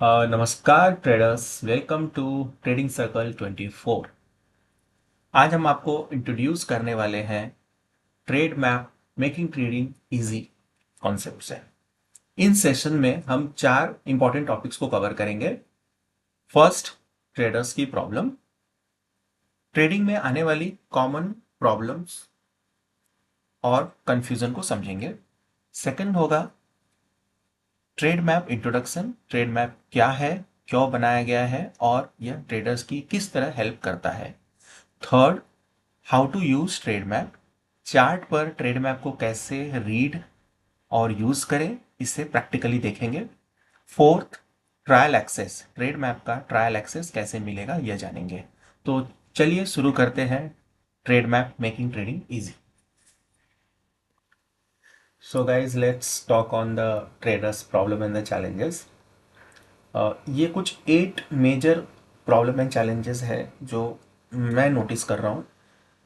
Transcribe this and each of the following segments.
नमस्कार traders, welcome to trading circle 24। आज हम आपको इंट्रोड्यूस करने वाले हैं trade map making trading easy concept से। इन सेशन में हम चार इंपॉर्टेंट टॉपिक्स को कवर करेंगे। फर्स्ट, ट्रेडर्स की प्रॉब्लम, ट्रेडिंग में आने वाली कॉमन प्रॉब्लम्स और कंफ्यूजन को समझेंगे। सेकंड होगा trade map introduction, trade map क्या है, क्यों बनाया गया है और यह ट्रेडर्स की किस तरह हेल्प करता है। Third, how to use trade map, chart पर ट्रेड मैप को कैसे रीड और यूज करें, इसे प्रैक्टिकली देखेंगे। Fourth, trial access, trade map का ट्रायल एक्सेस कैसे मिलेगा यह जानेंगे। तो चलिए शुरू करते हैं trade map making trading easy. So guys, let's talk on the traders problem and the challenges. ये कुछ 8 मेजर प्रॉब्लम एंड चैलेंजेस है जो मैं नोटिस कर रहा हूँ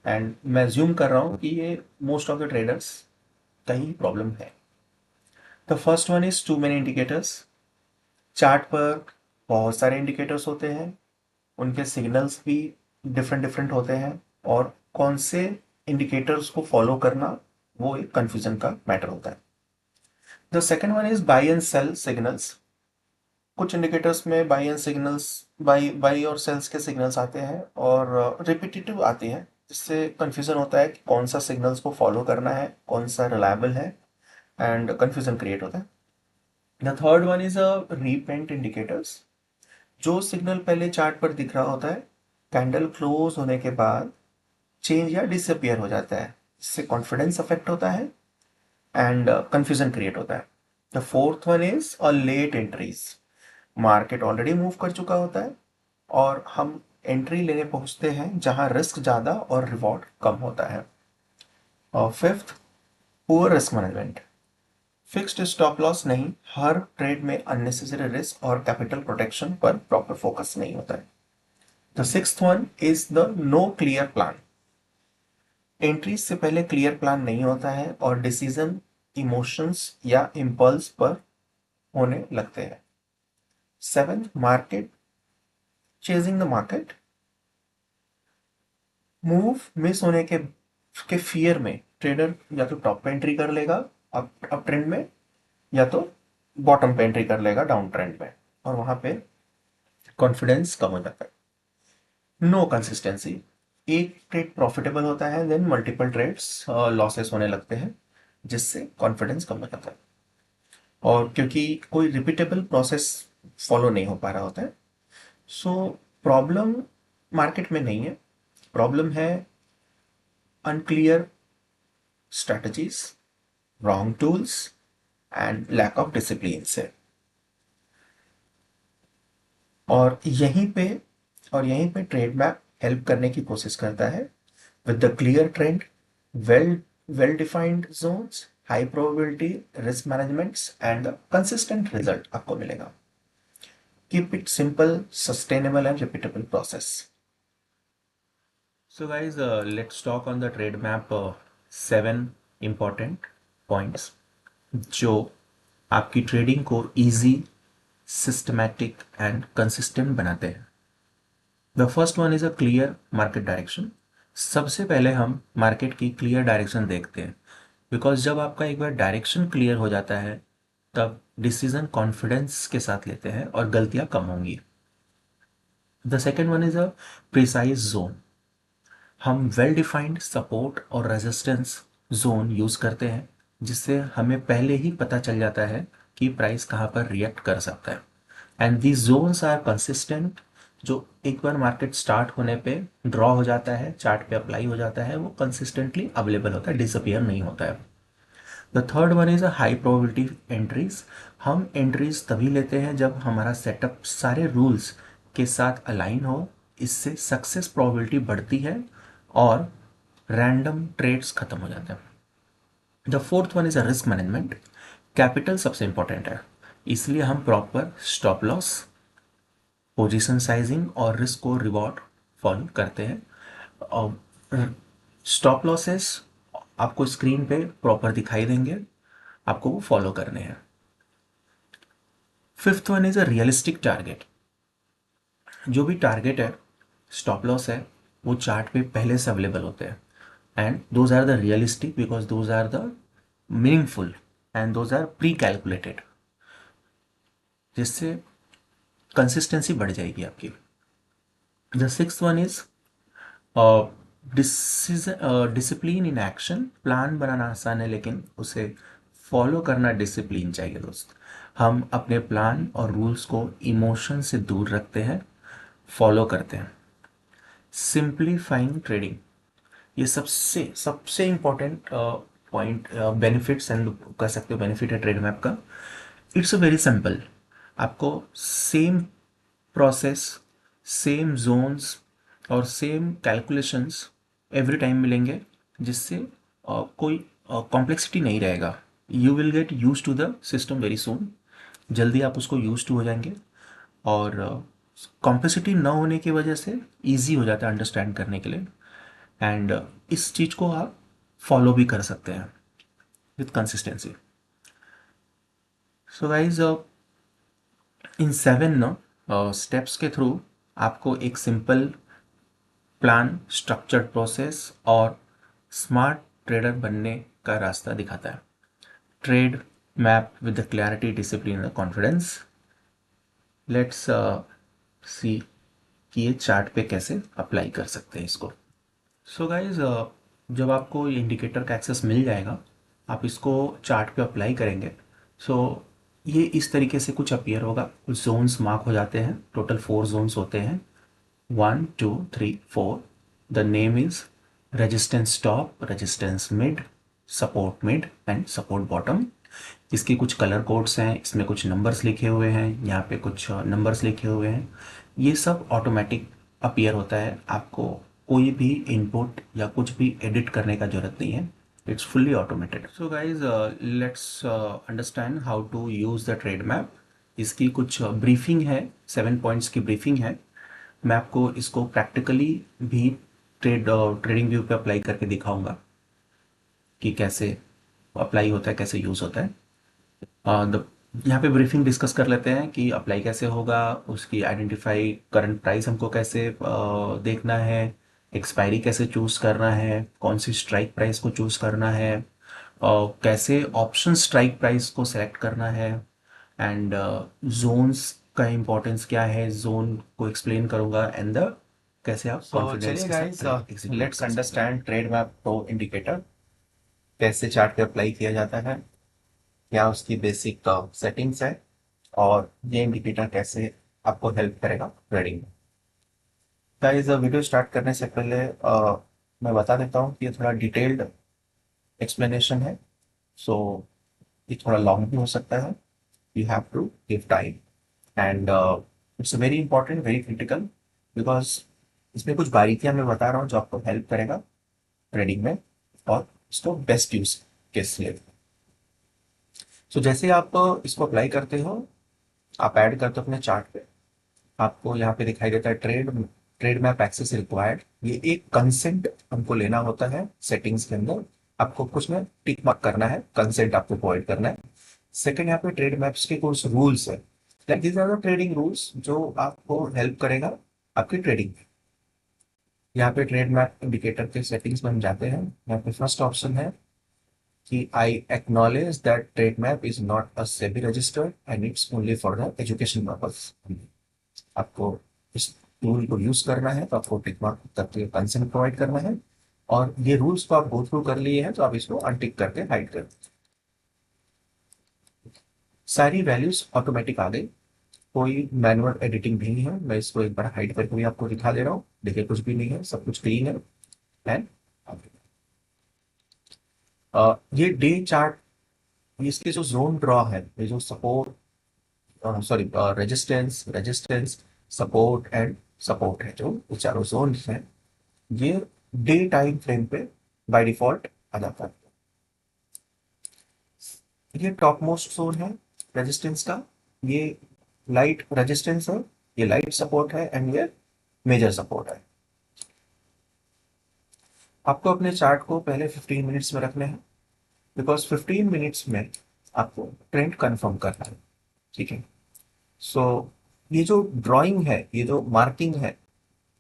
एंड मैं ज्यूम कर रहा हूँ कि ये मोस्ट ऑफ द ट्रेडर्स का ही प्रॉब्लम है। The first one is too many indicators. Chart पर बहुत सारे इंडिकेटर्स होते हैं, उनके सिग्नल्स भी डिफरेंट डिफरेंट होते हैं और कौन से इंडिकेटर्स को फॉलो करना वो एक कंफ्यूजन का मैटर होता है। The second one is buy and sell signals. कुछ इंडिकेटर्स में buy and signals, buy buy और सेल्स के सिग्नल्स आते हैं और रिपीटेटिव आती हैं, जिससे कंफ्यूजन होता है कि कौन सा सिग्नल्स को फॉलो करना है, कौन सा रिलायबल है एंड कंफ्यूजन क्रिएट होता है। The third one is a repaint indicators. जो सिग्नल पहले चार्ट पर दिख रहा होता है, कैंडल क्लोज होने के बाद चेंज या डिसअपियर हो जाता है, इससे कॉन्फिडेंस अफेक्ट होता है एंड कंफ्यूजन क्रिएट होता है। The fourth one is a late entries. Market already move कर चुका होता है और हम एंट्री लेने पहुंचते हैं जहां रिस्क ज़्यादा और रिवॉर्ड कम होता है। और fifth, poor risk management. Fixed stop loss नहीं, हर ट्रेड में अननेसेसरी रिस्क और कैपिटल प्रोटेक्शन पर प्रॉपर फोकस नहीं होता है। The sixth one is the no clear plan. Entry से पहले क्लियर प्लान नहीं होता है और डिसीजन इमोशंस या इम्पल्स पर होने लगते हैं। Seventh, market chasing the market. Move miss होने के फियर में ट्रेडर या तो टॉप पे एंट्री कर लेगा अप ट्रेंड में, या तो बॉटम पे एंट्री कर लेगा डाउन ट्रेंड में, और वहां पे कॉन्फिडेंस कम हो जाता है। No consistency. एक ट्रेड प्रॉफिटेबल होता है, देन मल्टीपल ट्रेड्स लॉसेस होने लगते हैं, जिससे कॉन्फिडेंस कम हो जाता है और क्योंकि कोई रिपीटेबल प्रोसेस फॉलो नहीं हो पा रहा होता है। सो प्रॉब्लम मार्केट में नहीं है, प्रॉब्लम है unclear strategies, wrong tools and lack of discipline से। और यहीं पे ट्रेड मैप हेल्प करने की कोशिश करता है with the clear trend, well well defined zones, high probability risk managements and consistent result आपको मिलेगा। Keep it simple, sustainable and repeatable process. So guys, let's talk on the trade map 7 important points जो आपकी trading को easy, systematic and consistent बनाते हैं। The first one is a clear market direction. सबसे पहले हम मार्केट की clear direction देखते हैं, बिकॉज जब आपका एक बार डायरेक्शन क्लियर हो जाता है तब डिसीजन कॉन्फिडेंस के साथ लेते हैं और गलतियां कम होंगी। The second one is a precise zone. हम वेल डिफाइंड सपोर्ट और रेजिस्टेंस जोन यूज करते हैं, जिससे हमें पहले ही पता चल जाता है कि प्राइस कहाँ पर रिएक्ट कर सकता है and these zones are consistent. जो एक बार मार्केट स्टार्ट होने पे ड्रॉ हो जाता है, चार्ट पे अप्लाई हो जाता है, वो कंसिस्टेंटली अवेलेबल होता है, डिसअपियर नहीं होता है। The third one is a high probability entries. हम एंट्रीज तभी लेते हैं जब हमारा सेटअप सारे रूल्स के साथ अलाइन हो, इससे सक्सेस प्रोबेबिलिटी बढ़ती है और रैंडम ट्रेड्स खत्म हो जाते हैं। The fourth one is a risk management. Capital सबसे इंपॉर्टेंट है, इसलिए हम proper stop loss, position sizing और रिस्क को रिवॉर्ड फॉलो करते हैं। और स्टॉप लॉसेस आपको स्क्रीन पे प्रॉपर दिखाई देंगे, आपको वो फॉलो करने हैं। Fifth one is a realistic target. जो भी टारगेट है, स्टॉप लॉस है, वो चार्ट पे पहले से अवेलेबल होते हैं, and those are the realistic because those are the meaningful and those are pre calculated, जिससे कंसिस्टेंसी बढ़ जाएगी आपकी। The six one is discipline in action. Plan बनाना आसान है लेकिन उसे फॉलो करना डिसिप्लिन चाहिए दोस्त। हम अपने प्लान और रूल्स को इमोशन से दूर रखते हैं, फॉलो करते हैं। सिंप्लीफाइंग ट्रेडिंग, ये सबसे सबसे इम्पोर्टेंट पॉइंट, बेनिफिट्स एंड कह सकते हो बेनिफिट है ट्रेड मैप का। It's very simple. आपको सेम प्रोसेस, सेम जोन्स और सेम कैलकुलेशंस एवरी टाइम मिलेंगे, जिससे कोई कॉम्प्लेक्सिटी नहीं रहेगा। You will get use to the system very soon. जल्दी आप उसको यूज टू हो जाएंगे, और कॉम्प्लेक्सिटी न होने की वजह से ईजी हो जाता है अंडरस्टैंड करने के लिए। एंड इस चीज़ को आप फॉलो भी कर सकते हैं with consistency. So guys, in 7 steps के थ्रू आपको एक सिंपल प्लान, स्ट्रक्चर्ड प्रोसेस और स्मार्ट ट्रेडर बनने का रास्ता दिखाता है। Trade map with the clarity, discipline and confidence. Let's see कि ये चार्ट पे कैसे अप्लाई कर सकते हैं इसको। सो गाइज, जब आपको ये इंडिकेटर का एक्सेस मिल जाएगा, आप इसको चार्ट पे अप्लाई करेंगे। सो ये इस तरीके से कुछ अपीयर होगा। कुछ जोन्स मार्क हो जाते हैं, टोटल 4 जोन्स होते हैं, 1 2 3 4। The name is resistance top, resistance mid, support mid and support bottom. इसके कुछ कलर कोड्स हैं, इसमें कुछ नंबर्स लिखे हुए हैं, यहाँ पे कुछ नंबर्स लिखे हुए हैं। ये सब ऑटोमेटिक अपीयर होता है, आपको कोई भी इनपुट या कुछ भी एडिट करने का जरूरत नहीं है। It's fully automated. So guys, let's understand how to use the trade map. इसकी कुछ ब्रीफिंग है, 7 पॉइंट्स की ब्रीफिंग है। मैं आपको इसको प्रैक्टिकली भी ट्रेडिंग व्यू पे अप्लाई करके दिखाऊंगा कि कैसे अप्लाई होता है, कैसे यूज़ होता है। यहाँ पे ब्रीफिंग डिस्कस कर लेते हैं कि अप्लाई कैसे होगा, उसकी आइडेंटिफाई करंट प्राइस हमको कैसे देखना है, एक्सपायरी कैसे चूज करना है, कौन सी स्ट्राइक प्राइस को चूज करना है, कैसे ऑप्शन स्ट्राइक प्राइस को सेलेक्ट करना है, एंड जोन्स का इम्पोर्टेंस क्या है, जोन को एक्सप्लेन करूंगा, एंड द कैसे आप कॉन्फिडेंस के साथ guys, let's understand trade map pro indicator कैसे चार्ट पे अप्लाई किया जाता है, क्या उसकी बेसिक सेटिंग्स है, और ये इंडिकेटर कैसे आपको हेल्प करेगा ट्रेडिंग में। गाइस, वीडियो स्टार्ट करने से पहले मैं बता देता हूँ कि ये थोड़ा डिटेल्ड एक्सप्लेनेशन है, सो ये थोड़ा लॉन्ग भी हो सकता है। You have to give time, and it's very important, very critical, because इसमें कुछ बारीकियां मैं बता रहा हूँ जो आपको हेल्प करेगा ट्रेडिंग में और इसको बेस्ट यूज के लिए। सो जैसे आप इसको अप्लाई करते हो, आप ऐड करते हो अपने चार्ट पे, आपको यहाँ पे दिखाई देता है trade trade map access required. ये एक कंसेंट हमको लेना होता है सेटिंग्स के अंदर। आपको कुछ में टिक मार्क करना है, कंसेंट आपको प्रोवाइड करना है। सेकंड, यहाँ पे ट्रेड मैप्स के कुछ रूल्स है, like these are the trading rules जो आपको हेल्प करेगा आपकी ट्रेडिंग में। यहाँ पे ट्रेड मैप इंडिकेटर के सेटिंग्स बन जाते हैं। यहाँ पे फर्स्ट ऑप्शन है कि I acknowledge that trade map is not a SEBI registered and it's only for the education purpose. आपको इस टूल को यूज करना है तो आपको टिक मार्क करके कंसेंट प्रोवाइड करना है, और ये रूल्स को आप गो थ्रू कर लिए हैं तो आप इसको अनटिक करके हाइड कर। सारी वैल्यूज ऑटोमेटिक आ गई, कोई मैनुअल एडिटिंग नहीं है। मैं इसको एक बार हाइड करके भी आपको दिखा दे रहा हूँ। देखिए, कुछ भी नहीं है, सब कुछ क्लीन है। एंड ये डे चार्ट, इसके जो जोन ड्रॉ है, ये जो support, sorry, resistance, resistance, support and support है, जो ये चारों जोन हैं, ये डे टाइम फ्रेम पे बाय डिफॉल्ट आ जाता है। ये टॉप मोस्ट जोन है रेजिस्टेंस का, ये लाइट रेजिस्टेंस है, ये लाइट सपोर्ट है, एंड ये मेजर सपोर्ट है। आपको अपने चार्ट को पहले 15 मिनट्स में रखने हैं, बिकॉज 15 मिनट्स में आपको ट्रेंड कंफर्म करना है, ठीक है। सो ये जो ड्राइंग है, ये जो मार्किंग है,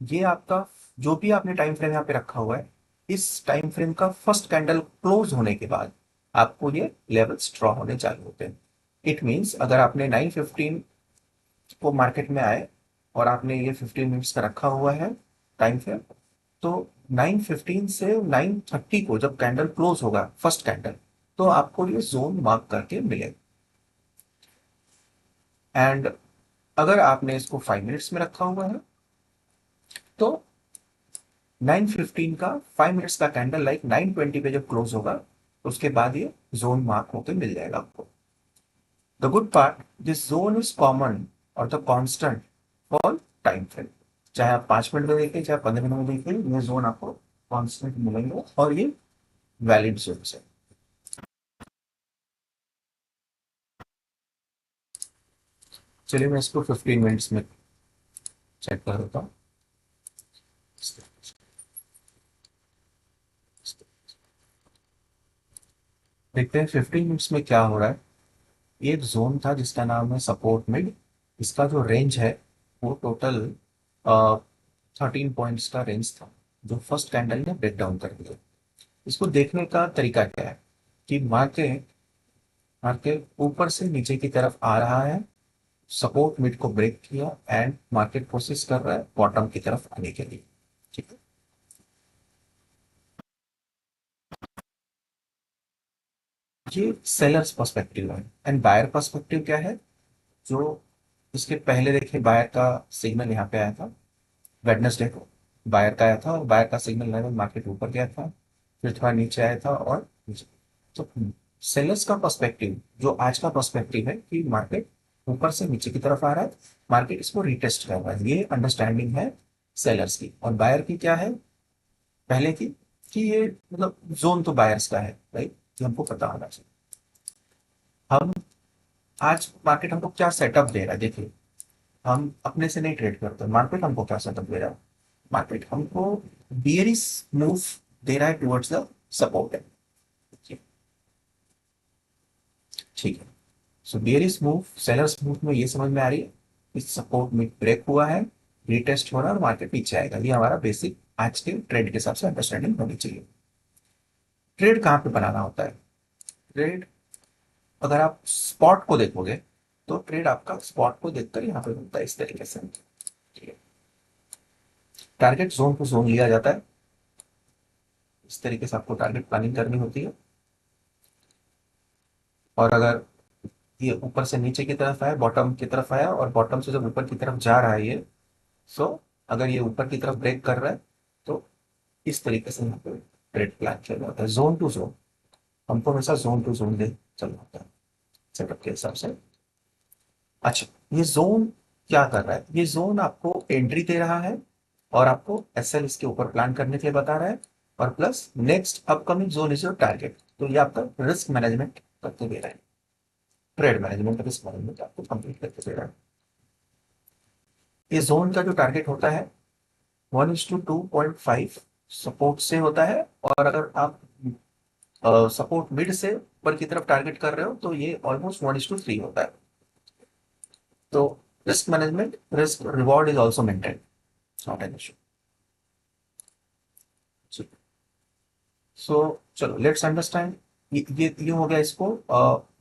ये आपका जो भी आपने टाइम फ्रेम यहाँ पे रखा हुआ है, इस टाइम फ्रेम का फर्स्ट कैंडल क्लोज होने के बाद आपको ये लेवल्स ड्रॉ होने चालू होते हैं। इट मीन्स अगर आपने 9:15 को मार्केट में आए और आपने ये 15 मिनट्स का रखा हुआ है टाइम फ्रेम, तो 9:15 से 9:30 को जब कैंडल क्लोज होगा फर्स्ट कैंडल, तो आपको ये जोन मार्क करके मिलेगा। एंड अगर आपने इसको 5 मिनट्स में रखा हुआ है, तो 9:15 का 5 मिनट्स का कैंडल लाइक 9:20 पे जब क्लोज होगा, उसके बाद ये जोन मार्क होकर मिल जाएगा आपको। The good part, this zone is common और the constant for time frame. चाहे आप 5 मिनट में देखें चाहे 15 मिनट में देखें, ये जोन आपको कांस्टेंट मिलेंगे और ये वैलिड जोन है। चलिए मैं इसको 15 मिनट्स में चेक कर देता हूँ। देखते हैं 15 मिनट्स में क्या हो रहा है। एक जोन था जिसका नाम है सपोर्ट मिड। इसका जो रेंज है वो टोटल 13 पॉइंट्स का रेंज था, जो फर्स्ट कैंडल ने ब्रेक डाउन कर दिया। इसको देखने का तरीका क्या है कि मार्केट मार्केट ऊपर से नीचे की तरफ आ रहा है, सपोर्ट मिड को ब्रेक किया एंड मार्केट कोशिश कर रहा है बॉटम की तरफ आने के लिए। ठीक है, ये सेलर्स पर्सपेक्टिव है। एंड बायर पर्सपेक्टिव क्या है? जो इसके पहले देखिए बायर का सिग्नल यहाँ पे आया था, वेडनेसडे को बायर का आया था और बायर का सिग्नल लेवल मार्केट ऊपर गया था, फिर थोड़ा नीचे आया था और नीचे। तो सेलर्स का पर्सपेक्टिव, जो आज का पर्सपेक्टिव है कि मार्केट ऊपर से नीचे की तरफ आ रहा है, मार्केट इसको रिटेस्ट कर रहा है, ये अंडरस्टैंडिंग है सेलर्स की। और बायर की क्या है पहले की, कि ये मतलब जोन तो बायर्स का है, राइट, ये हमको पता होना चाहिए। हम आज मार्केट हमको क्या सेटअप दे रहा है देखिए, हम अपने से नहीं ट्रेड करते, मार्केट हमको क्या सेटअप दे रहा है। मार्केट हमको बियरिश मूव दे रहा है टुवर्ड्स द सपोर्ट है। ठीक है, सो बियरिश मूव सेलर्स मूव में ये समझ में आ रही है, इस सपोर्ट में ब्रेक हुआ है, रीटेस्ट हो रहा है और मार्केट पीछे आएगा। ये हमारा बेसिक आज के ट्रेड के हिसाब से अंडरस्टैंडिंग होनी चाहिए। ट्रेड कहाँ पे बनाना होता है? ट्रेड अगर आप स्पॉट को देखोगे, तो ट्रेड आपका स्पॉट को देखकर यहाँ पे बनता है इस तरीके से। ठीक है, टारगेट जोन को जोन लिया जाता है, इस तरीके से आपको टारगेट प्लानिंग करनी होती है। और अगर ये ऊपर से नीचे की तरफ आया, बॉटम की तरफ आया और बॉटम से जब ऊपर की तरफ जा रहा है ये, सो अगर ये ऊपर की तरफ ब्रेक कर रहा है, तो इस तरीके से यहाँ पे ट्रेड प्लान किया जाता है, जोन टू जोन। हमको हमेशा जोन टू जोन दे चलना होता है सेटअप के हिसाब से। अच्छा, ये जोन क्या कर रहा है? ये जोन आपको एंट्री दे रहा है और आपको एसएल इसके ऊपर प्लान करने के लिए बता रहा है, और plus next upcoming zone is your target. तो ये आपका रिस्क मैनेजमेंट करके दे रहा है, ट्रेड मैनेजमेंट रिस्क मैनेजमेंट आपको कंप्लीट करके दे रहा है। ये जोन का जो टारगेट होता है 1:2.5 सपोर्ट से होता है, और अगर आप सपोर्ट मिड से ऊपर की तरफ टारगेट कर रहे हो तो ये ऑलमोस्ट 1:3 होता है। तो risk management, risk reward is also maintain, not an issue. So चलो लेट्स अंडरस्टैंड, ये हो गया इसको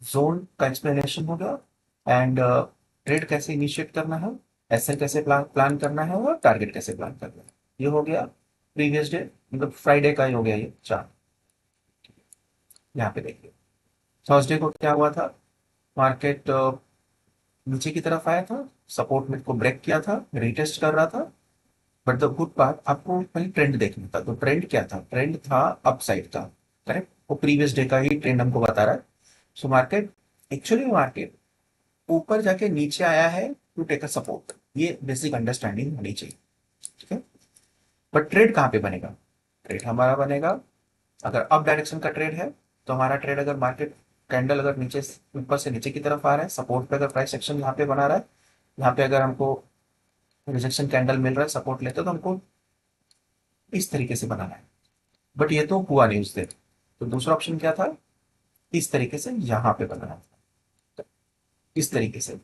जोन का एक्सप्लेनेशन हो गया। एंड ट्रेड कैसे इनिशिएट करना है, एसएल कैसे प्लान प्लान करना है और टारगेट कैसे प्लान करना है, ये हो गया प्रीवियस डे, मतलब फ्राइडे का ही हो गया ये चार। यहाँ पे देखिए थर्सडे को क्या हुआ था, मार्केट नीचे की तरफ आया था, सपोर्ट मिड को ब्रेक किया था, रिटेस्ट कर रहा था। बट द गुड पार्ट, आपको पहले ट्रेंड देखना था। तो ट्रेंड क्या था? ट्रेंड था अप साइड का, करेक्ट, वो प्रीवियस डे का ही ट्रेंड हमको बता रहा है। सो मार्केट, एक्चुअली मार्केट ऊपर जाके नीचे आया है टू टेक अ सपोर्ट, ये बेसिक अंडरस्टैंडिंग होनी चाहिए। ठीक है, बट ट्रेड कहाँ पे बनेगा? ट्रेड हमारा बनेगा, अगर अप डायरेक्शन का ट्रेड है तो हमारा ट्रेड, अगर मार्केट कैंडल अगर नीचे ऊपर से नीचे की तरफ आ रहा है, सपोर्ट पे अगर प्राइस एक्शन यहाँ पे बना रहा है, यहाँ पे अगर हमको रिजेक्शन कैंडल मिल रहा है सपोर्ट लेते, तो हमको इस तरीके से बनाना है। बट ये तो हुआ नहीं उस दिन, तो दूसरा ऑप्शन क्या था? इस तरीके से यहाँ पे बनाना था, तो इस तरीके से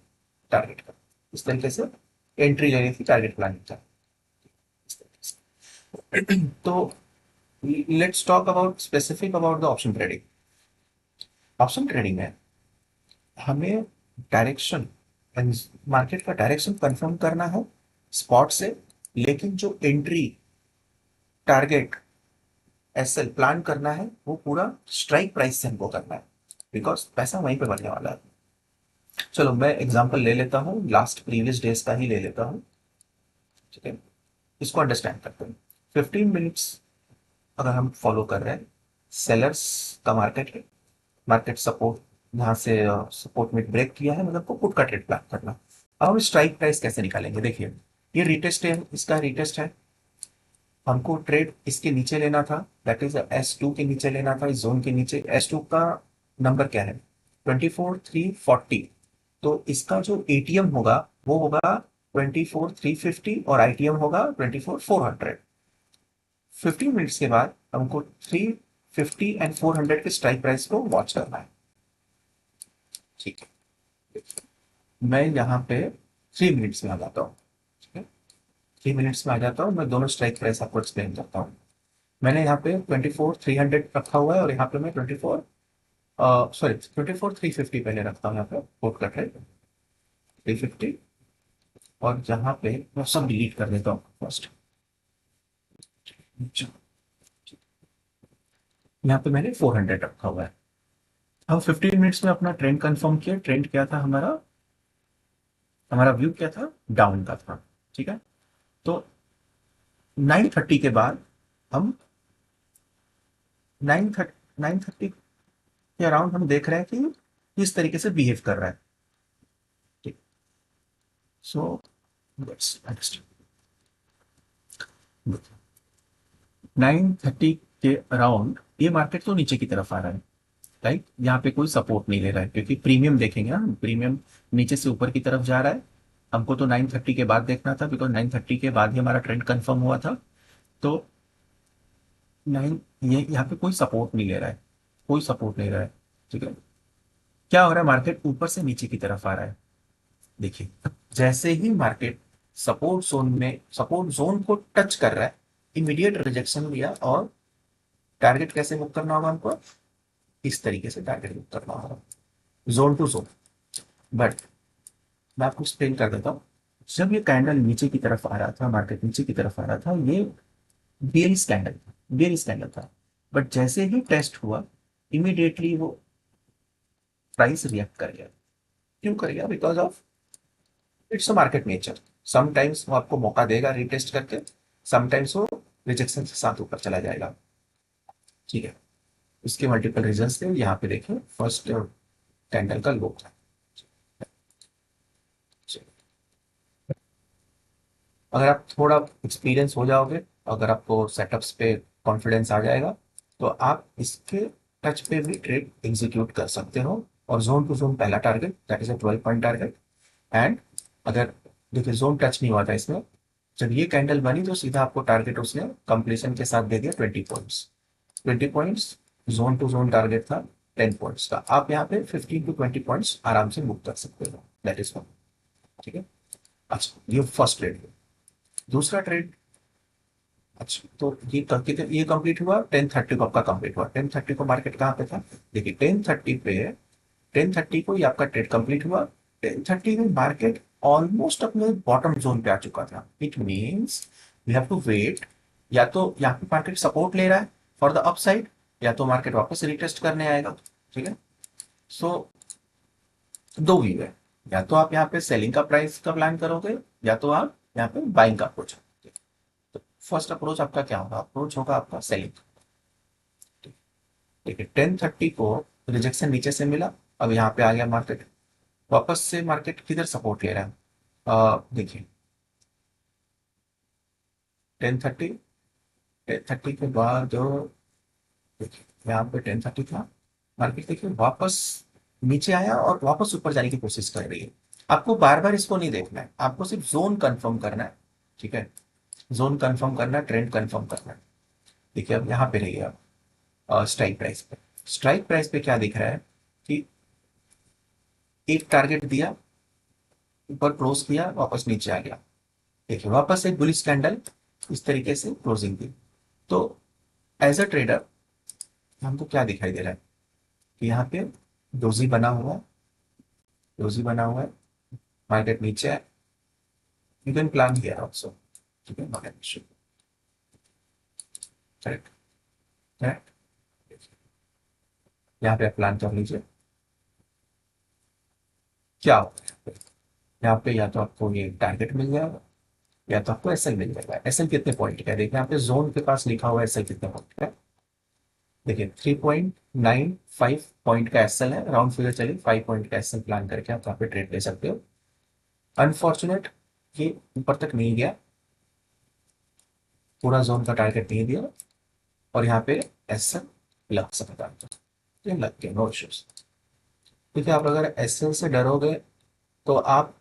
टारगेट का। इस तरीके से एंट्री लेनी थी टारगेट प्लानिंग का। तो let's talk about specific about the option trading. Option trading में हमें डायरेक्शन, मार्केट का डायरेक्शन कंफर्म करना है स्पॉट से, लेकिन जो एंट्री टारगेट एसएल प्लान करना है वो पूरा स्ट्राइक प्राइस से हमको करना है, बिकॉज पैसा वहीं पे बनने वाला है। चलो मैं एग्जांपल ले लेता हूँ, लास्ट प्रीवियस डेज का ही ले लेता हूँ, ठीक है, इसको अंडरस्टैंड करते हैं। 15 मिनट्स अगर हम फॉलो कर रहे हैं, सेलर्स का मार्केट है, मार्केट सपोर्ट यहाँ से सपोर्ट में ब्रेक किया है, मतलब को पुट का ट्रेड प्लान करना। अब हम स्ट्राइक प्राइस कैसे निकालेंगे, देखिए ये रिटेस्ट है, इसका रिटेस्ट है, हमको ट्रेड इसके नीचे लेना था, दैट इज S2 के नीचे लेना था, इस जोन के नीचे। S2 का नंबर क्या है, 24,340। तो इसका जो एटीएम होगा वो होगा 24,350 और आईटीएम होगा 24,400। 15 मिनट्स के बाद हमको 350 एंड 400 के स्ट्राइक प्राइस को वॉच करना है, ठीक है। मैं यहाँ पे 3 मिनट्स में आ जाता हूँ, ठीक है, 3 मिनट्स में आ जाता हूँ, मैं दोनों स्ट्राइक प्राइस आपको एक्सप्लेन करता हूँ। मैंने यहाँ पे 24,300 रखा हुआ है और यहाँ पे मैं 24,350 पहले रखता हूँ, यहाँ पे कोट का ट्रेड 350। और यहाँ पे मैं सब डिलीट कर देता हूँ फर्स्ट। यहाँ पे मैंने 400 रखा हुआ है। अब 15 मिनट्स में अपना ट्रेंड कंफर्म किया, ट्रेंड क्या था हमारा, हमारा व्यू क्या था, डाउन का था, ठीक है। तो 9:30 के बाद हम 9:30 के अराउंड हम देख रहे हैं कि किस तरीके से बिहेव कर रहा है, ठीक। सो लेट्स अंडरस्टैंड, 9:30 के अराउंड ये मार्केट तो नीचे की तरफ आ रहा है, राइट। यहाँ पे कोई सपोर्ट नहीं ले रहा है, क्योंकि प्रीमियम देखेंगे ना, प्रीमियम नीचे से ऊपर की तरफ जा रहा है। हमको तो 9:30 के बाद देखना था, बिकॉज 9:30 के बाद ही हमारा ट्रेंड कंफर्म हुआ था। तो नाइन, ये यहाँ पे कोई सपोर्ट नहीं ले रहा है, कोई सपोर्ट नहीं रहा है, ठीक है। क्या हो रहा है, मार्केट ऊपर से नीचे की तरफ आ रहा है। देखिए जैसे ही मार्केट सपोर्ट जोन को टच कर रहा है, इमीडिएट रिजेक्शन लिया और टारगेट कैसे बुक करना होगा हमको, इस तरीके से टारगेट बुक करना होगा, जोन टू जोन। बट मैं आपको एक्सप्लेन कर देता हूँ, जब ये कैंडल नीचे की तरफ आ रहा था, मार्केट नीचे की तरफ आ रहा था, ये बेरिश कैंडल था, बेरिश कैंडल था। बट जैसे ही टेस्ट हुआ, इमीडिएटली वो प्राइस रिएक्ट कर गया। क्यों कर गया, because of it's a market nature. Sometimes वो आपको मौका देगा रिटेस्ट करके, समटाइम्स वो रिजेक्शन के साथ ऊपर चला जाएगा, ठीक है। इसके मल्टीपल रीजंस थे, यहाँ पे देखिए फर्स्ट कैंडल का लो था। अगर आप थोड़ा एक्सपीरियंस हो जाओगे, अगर आपको सेटअप्स पे कॉन्फिडेंस आ जाएगा, तो आप इसके टच पे भी ट्रेड एग्जीक्यूट कर सकते हो। और जोन टू जोन पहला target, that is a 12 point target. And अगर देखिए जोन टच नहीं हुआ था इसमें, जब ये कैंडल बनी तो सीधा आपको टारगेट उसने कंप्लीशन के साथ दे दिया 20 points. 20 points zone to zone target था, 10 पॉइंट्स का। आप यहाँ पे 15 to 20 पॉइंट्स आराम से बुक कर सकते हो, दैट इज वन, ठीक है। अच्छा ये फर्स्ट ट्रेड। दूसरा ट्रेड, अच्छा तो ये कंप्लीट हुआ 10:30 को, आपका कंप्लीट हुआ 10:30 को। मार्केट कहाँ पे था, देखिए 10:30 पे, 10:30 को ये आपका ट्रेड कंप्लीट हुआ। 10:30 में मार्केट ऑलमोस्ट अपने बॉटम जोन पे आ चुका था। It means we have to wait, या तो यहाँ पे मार्केट सपोर्ट ले रहा है फॉर द अपसाइड, या तो मार्केट वापस रिटेस्ट करने आएगा, ठीक है। सो दो व्यू है, या तो आप यहाँ पे सेलिंग का प्राइस का प्लान करोगे, या तो आप यहाँ पे बाइंग का अप्रोच। तो फर्स्ट अप्रोच आपका क्या होगा, अप्रोच होगा आपका सेलिंग, ठीक है। 10:30 को रिजेक्शन नीचे से मिला, अब यहाँ पे आ गया मार्केट, वापस से मार्केट किधर सपोर्ट ले रहा है, देखिए 10:30, 10:30 के बाद जो, देखिए यहाँ पे 10:30 था, मार्केट देखिए वापस नीचे आया और वापस ऊपर जाने की कोशिश कर रही है। आपको बार बार इसको नहीं देखना है, आपको सिर्फ जोन कंफर्म करना है, ठीक है। जोन कंफर्म करना है, ट्रेंड कंफर्म करना है। देखिए अब यहाँ पे रहिए आप स्ट्राइक प्राइस पे, स्ट्राइक प्राइस पे क्या दिख रहा है कि एक टारगेट दिया, ऊपर क्लोज किया, वापस नीचे आ गया। देखिए वापस एक बुलिश कैंडल इस तरीके से क्लोजिंग दी। तो एज अ ट्रेडर हमको क्या दिखाई दे रहा है कि यहाँ पे डोजी बना हुआ है, डोजी बना हुआ है, मार्केट नीचे है। You can plan here also, ठीक है, not an issue. Correct, correct. यहाँ पे आप प्लान कर लीजिए क्या होगा यहाँ पे। यहाँ पे या तो आपको ये टारगेट मिल जाएगा या तो आपको एसएल मिल जाएगा। एसएल कितने पॉइंट का है देखिए, यहाँ पे जोन के पास लिखा हुआ है एसएल कितने पॉइंट का है। देखिए 3.95 पॉइंट का एसएल है, राउंड फिगर चलिए 5 पॉइंट का एसएल प्लान करके आप यहाँ पे ट्रेड ले सकते हो। अनफॉर्चुनेट ये ऊपर तक नहीं गया, पूरा जोन का टारगेट नहीं दिया, और यहाँ पे एसएल लग सकता है, तो ये लग गया, नो इश्यूज। क्योंकि आप अगर एसएल से डरोगे तो आप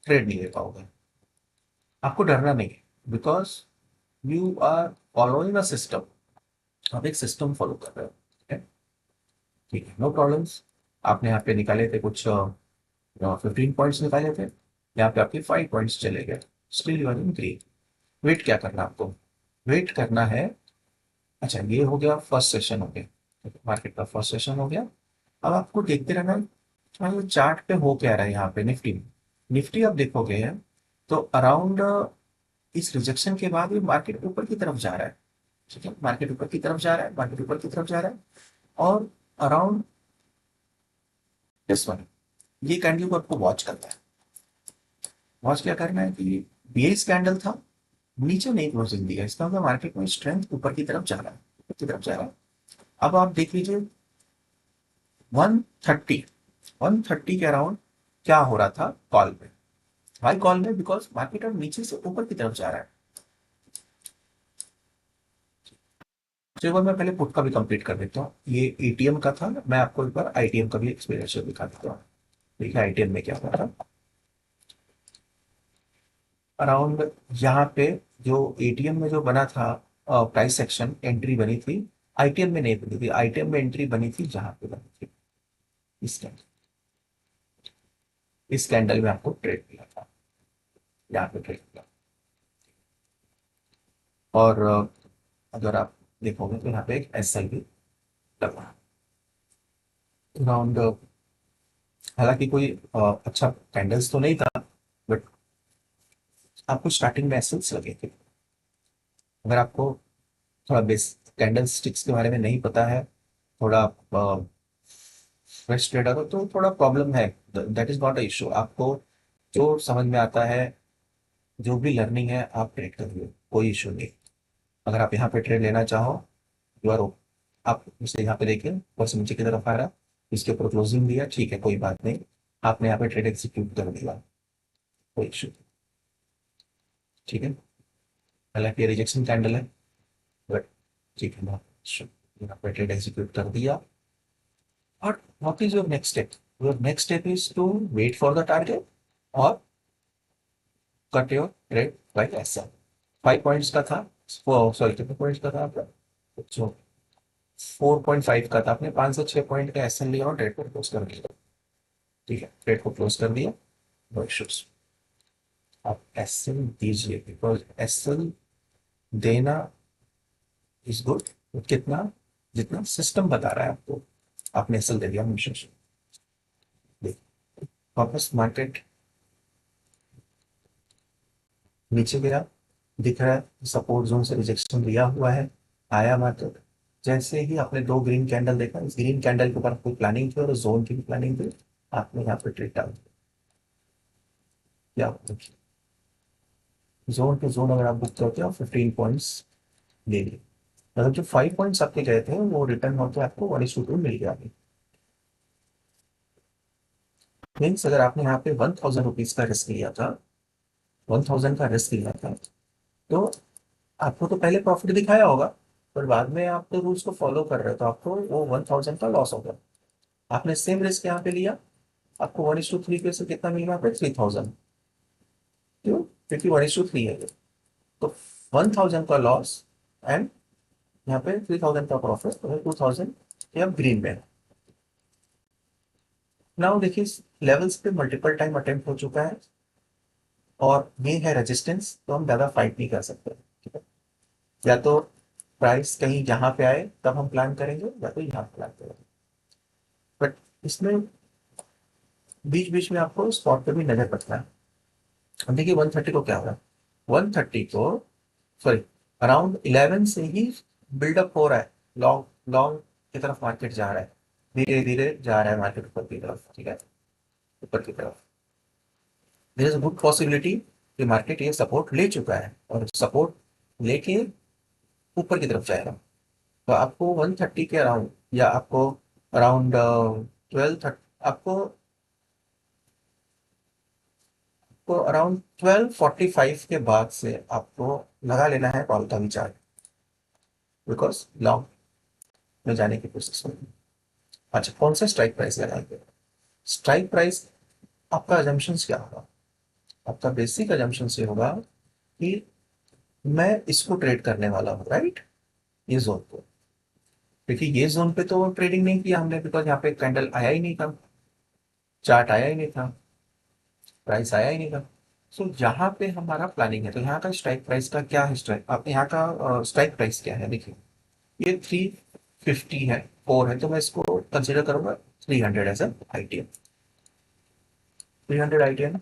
ट्रेड नहीं ले पाओगे। आपको डरना नहीं है, because you are following a system. आप एक सिस्टम फॉलो कर रहे हो, ठीक है, ठीक है, नो प्रॉब्लम्स। आपने यहाँ पे निकाले थे कुछ 15 पॉइंट्स निकाले थे, यहाँ पे आपके 5 पॉइंट्स चले गए, still you are in green. Wait क्या करना है आपको, वेट करना है। अच्छा ये हो गया फर्स्ट सेशन हो गया, मार्केट का फर्स्ट सेशन हो गया। अब आपको देखते रहना ये चार्ट पे हो क्या रहा है यहाँ पे निफ्टी में। निफ्टी आप देखोगे तो अराउंड इस रिजेक्शन के बाद ये मार्केट ऊपर की तरफ जा रहा है, ठीक है, मार्केट ऊपर की तरफ जा रहा है, मार्केट ऊपर की तरफ जा रहा है। और अराउंड दिस वन, ये कैंडल को आपको वॉच करना है। वॉच क्या करना है कि बेस कैंडल था, नीचे नहीं क्लोजिंग दिया, इसका मतलब मार्केट में स्ट्रेंथ ऊपर की तरफ जा रहा है, ऊपर की तरफ जा रहा है। अब आप देख लीजिए 130, 130 के अराउंड क्या हो रहा था कॉल पे, हाई कॉल में, बिकॉज मार्केट अब नीचे से ऊपर की तरफ जा रहा है। तो एक बार मैं पहले पुट का भी कंप्लीट कर देता हूँ। ये एटीएम का था, मैं आपको एक बार आईटीएम का भी एक्सपीरियंस दिखा देता हूँ। देखिए आईटीएम में क्या हुआ था अराउंड यहाँ पे, जो एटीएम में जो बना था प्राइस सेक्शन एंट्री बनी थी, आईटीएम में नहीं बनी थी। आईटीएम में एंट्री बनी थी जहां पे बनी थी इस कैंडल, इस कैंडल में आपको ट्रेड मिला था, यहाँ पे ट्रेड मिला। और अगर आप देखोगे तो यहाँ पे एक एसएल भी लगा अराउंड, हालांकि कोई अच्छा कैंडल्स तो नहीं था, बट आपको स्टार्टिंग में एसएल्स लगे थे। अगर आपको थोड़ा बेस कैंडल स्टिक्स के बारे में नहीं पता है, थोड़ा फ्रेश ट्रेडर हो तो थोड़ा प्रॉब्लम है, that is not a issue. आपको जो समझ में आता है, जो भी लर्निंग है आप ट्रेड करिए, कोई इशू नहीं। अगर आप यहाँ पे ट्रेड लेना चाहो, यू आर, आप इसे यहाँ पे देखिए ऊपर से नीचे की तरफ आ रहा, इसके ऊपर क्लोजिंग दिया, ठीक है, कोई बात नहीं, आपने यहाँ पे ट्रेड एग्जीक्यूट कर दिया, कोई इशू, ठीक है। हालांकि ये रिजेक्शन कैंडल है, बट ठीक है ना, यहाँ पे ट्रेड एग्जीक्यूट कर दिया। और what is your next step, your next step is to wait for the target और कट योर ट्रेड बाय ऐसा। 5 पॉइंट्स का था, सॉरी कितने पॉइंट्स का था आपका, जो 4.5 का था, आपने 5 से 6 पॉइंट का एस एन लिया और ट्रेड को क्लोज कर दिया, ठीक है, ट्रेड को क्लोज कर दिया, नो इश्यूज। आप एस एन दीजिए, बिकॉज एस एन देना इज गुड। कितना, जितना सिस्टम बता रहा है आपको, आपने एस एल दे दिया, नो इश्यूज। वापस मार्केट नीचे गिरा, दिख रहा है सपोर्ट जोन से रिजेक्शन लिया हुआ है, आया मार्केट। जैसे ही आपने दो ग्रीन कैंडल देखा, इस ग्रीन कैंडल के ऊपर कोई प्लानिंग थी और जोन की भी प्लानिंग थी, आपने यहाँ पे ट्रेड डाल दिया। क्या जोन टू जोन अगर आप बुक करते हो 15 पॉइंट्स ले लिए, मतलब जो 5 पॉइंट्स आपके गए थे वो रिटर्न होकर आपको 1:2 मिल गया। मीन्स अगर आपने यहाँ पे 1000 रुपीज का रिस्क लिया था, 1000 का रिस्क लिया था, तो आपको तो पहले प्रॉफिट दिखाया होगा, पर बाद में आप तो रूल्स को फॉलो कर रहे हो तो आपको वो 1000 का लॉस होगा। आपने सेम रिस्क यहाँ पे लिया, आपको 1:3 पे से कितना मिल रहा है, 3000। क्यों, क्योंकि 1:3 है ये। तो 1000 का लॉस एंड यहाँ पे 3000 का प्रॉफिट, तो 2000 ये अब ग्रीन में है। नाउ देखिए लेवल्स पे मल्टीपल टाइम अटेम्प्ट हो चुका है, और ये है रेजिस्टेंस, तो हम ज़्यादा फाइट नहीं कर सकते, ठीक है। या तो प्राइस कहीं यहाँ पे आए तब हम प्लान करेंगे, या तो यहाँ प्लान करेंगे। बट इसमें बीच बीच में आपको स्पॉट पे भी नजर रखना है। अब देखिए 130 को क्या हो रहा है, 130 को, सॉरी, अराउंड 11 से ही बिल्डअप हो रहा है, लॉन्ग लॉन्ग की तरफ मार्केट जा रहा है, धीरे धीरे जा रहा है मार्केट ऊपर की तरफ, ठीक है, ऊपर की तरफ। There is a good possibility कि मार्केट ये सपोर्ट ले चुका है और सपोर्ट लेके ऊपर की तरफ जाएगा। तो आपको 130 के अराउंड, या आपको अराउंड 12 आपको को अराउंड 12:45 के बाद से आपको लगा लेना है कॉल का विचार, बिकॉज लॉन्ग में जाने की कोशिश में। अच्छा, कौन सा स्ट्राइक प्राइस लगाएंगे? स्ट्राइक प्राइस, आपका अजम्पशंस क्या होगा? आपका बेसिक अजम्पशंस ये होगा कि मैं इसको ट्रेड करने वाला हूँ, राइट, ये जोन को। देखिए ये जोन पे तो ट्रेडिंग नहीं किया हमने, बिकॉज यहाँ पे कैंडल आया ही नहीं था, चार्ट आया ही नहीं था, प्राइस आया ही नहीं था। सो यहाँ पे हमारा प्लानिंग है, तो यहाँ का स्ट्राइक प्राइस का क्या है, स्ट्राइक, आप यहाँ का स्ट्राइक प्राइस क्या है, देखिए ये 350 है, 4 है, तो मैं इसको कंसिडर करूंगा 300 एज आईटीएम। 300 आईटीएम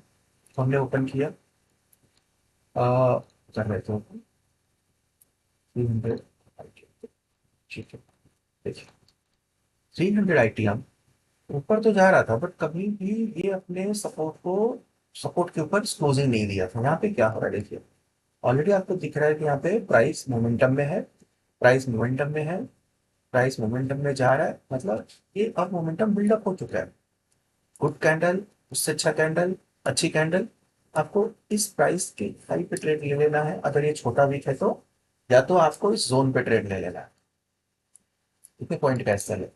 हमने ओपन किया, कर रहे थे ओपन 300 आईटीएम, ठीक है। देखिए 300 आईटीएम ऊपर तो जा रहा था, बट कभी भी ये अपने सपोर्ट के ऊपर क्लोजिंग नहीं दिया था। यहाँ पे क्या हो रहा है, देखिए ऑलरेडी आपको दिख रहा है कि यहाँ पे प्राइस मोमेंटम में है, प्राइस मोमेंटम में है, प्राइस मोमेंटम में जा रहा है, मतलब ये अब मोमेंटम बिल्डअप हो चुका है। गुड कैंडल, उससे अच्छा कैंडल, अच्छी कैंडल, आपको इस प्राइस के हाई पे ट्रेड ले लेना है। अगर ये छोटा वीक है तो या तो आपको इस जोन पे ट्रेड ले लेना है। कितने पॉइंट का एसएल है?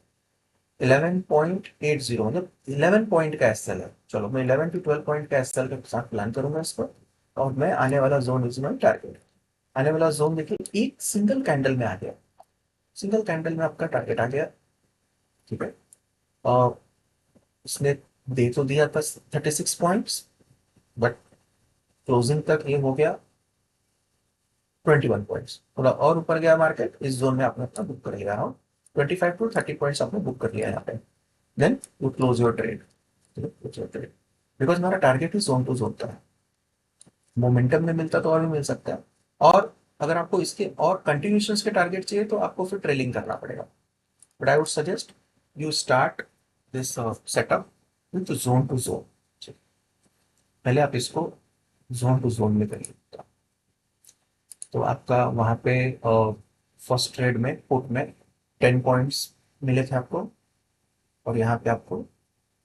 11.80, मतलब 11 पॉइंट का एसएल है। चलो मैं 11 to 12 पॉइंट का एसएल के साथ प्लान करूंगा इस पर, और मैं आने वाला जोन इज माई टारगेट। आने वाला जोन देखिए एक सिंगल कैंडल में आ गया, सिंगल कैंडल में आपका टारगेट आ गया, ठीक है। और इसने दे तो दिया था 36 पॉइंट्स, बट क्लोजिंग तक ये हो गया 21 पॉइंट्स, थोड़ा और ऊपर गया मार्केट, इस जोन में आपने अपना बुक कर लिया हो, 25 to 30 पॉइंट्स आपने बुक कर लिया यहाँ पे। Then you close your trade, because हमारा टारगेट ही जोन टू जोन था। मोमेंटम में मिलता तो और भी मिल सकता है, और अगर आपको इसके और कंटिन्यूशन के टारगेट चाहिए तो आपको फिर ट्रेलिंग करना पड़ेगा। But I would suggest you start this setup with zone to zone. पहले आप इसको जोन टू जोन में करिए। तो आपका वहां पे फर्स्ट ट्रेड में पुट में 10 पॉइंट्स मिले थे आपको, और यहाँ पे आपको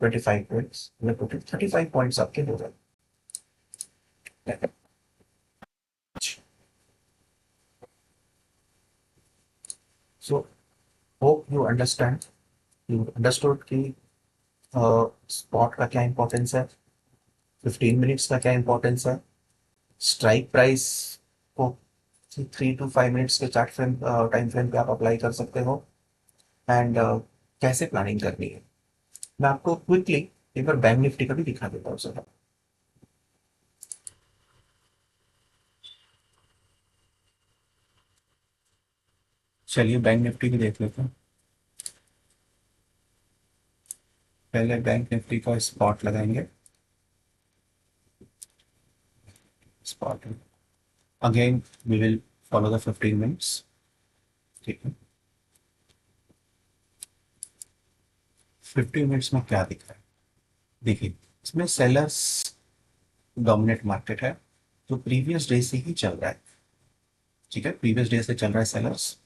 25 पॉइंट्स, मतलब 35 पॉइंट्स आपके हो गए। So hope you understand, you understood कि स्पॉट का क्या इंपॉर्टेंस है, 15 मिनट्स का क्या इंपॉर्टेंस है, स्ट्राइक प्राइस को 3 to 5 मिनट्स के चार्ट फ्रेम टाइम फ्रेम पे आप अप्लाई कर सकते हो, एंड कैसे प्लानिंग करनी है। मैं आपको क्विकली एक बार बैंक निफ्टी का भी दिखा देता हूँ सर। चलिए बैंक निफ्टी भी देख लेते हैं। पहले बैंक निफ्टी का स्पॉट लगाएंगे, spot again we will follow the 15 minutes, ठीक है। 15 मिनट्स में क्या दिख रहा है, देखिए इसमें सेलर्स डोमिनेट मार्केट है, जो प्रीवियस डे से ही चल रहा है, ठीक है, प्रीवियस डे से चल रहा है सेलर्स।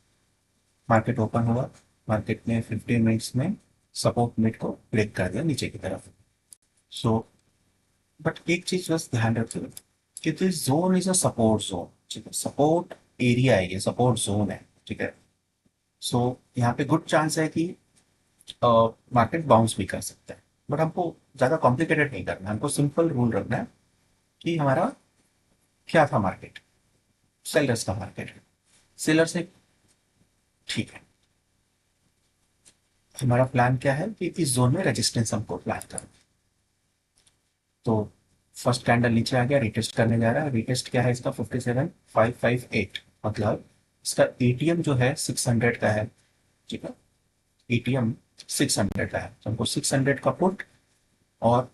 मार्केट ओपन हुआ, मार्केट ने 15 मिनट्स में सपोर्ट मिड को ब्रेक कर दिया नीचे की तरफ। सो बट एक चीज बस ध्यान रखिए कि this zone is a support zone, ठीक है, सपोर्ट एरिया है, ये सपोर्ट जोन है, ठीक है। सो यहाँ पे गुड चांस है कि मार्केट बाउंस भी कर सकता है, बट हमको ज़्यादा कॉम्प्लिकेटेड नहीं करना है, हमको सिंपल रूल रखना है कि हमारा क्या था मार्केट, सेलर्स का मार्केट है, सेलर से, ठीक है। हमारा प्लान क्या है कि इस जोन में रेजिस्टेंस हमको प्लान करना है। तो फर्स्ट कैंडल नीचे आ गया, रिटेस्ट करने जा रहा है। रिटेस्ट क्या है इसका? 57558, मतलब इसका एटीएम जो है 600 का है। ठीक है, एटीएम 600 का है, तो हमको 600 का पुट और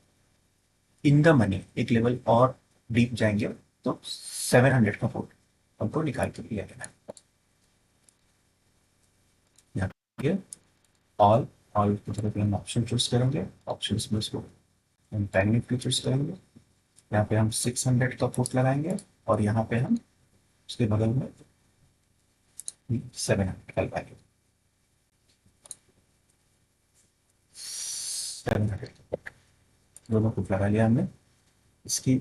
इन द मनी एक लेवल और डीप जाएंगे तो 700 का पुट हमको निकाल के लिया देना है। यहाँ पे ऑल ऑल की तरफ हम ऑप्शन चूज करेंगे, ऑप्शन में इसको हम टाइम निफ्टी चूज करेंगे। यहाँ पे हम 600 का पुट लगाएंगे और यहाँ पे हम उसके बगल में 700 का लगाएंगे। 700 दोनों पुट लगा लिया हमने। इसकी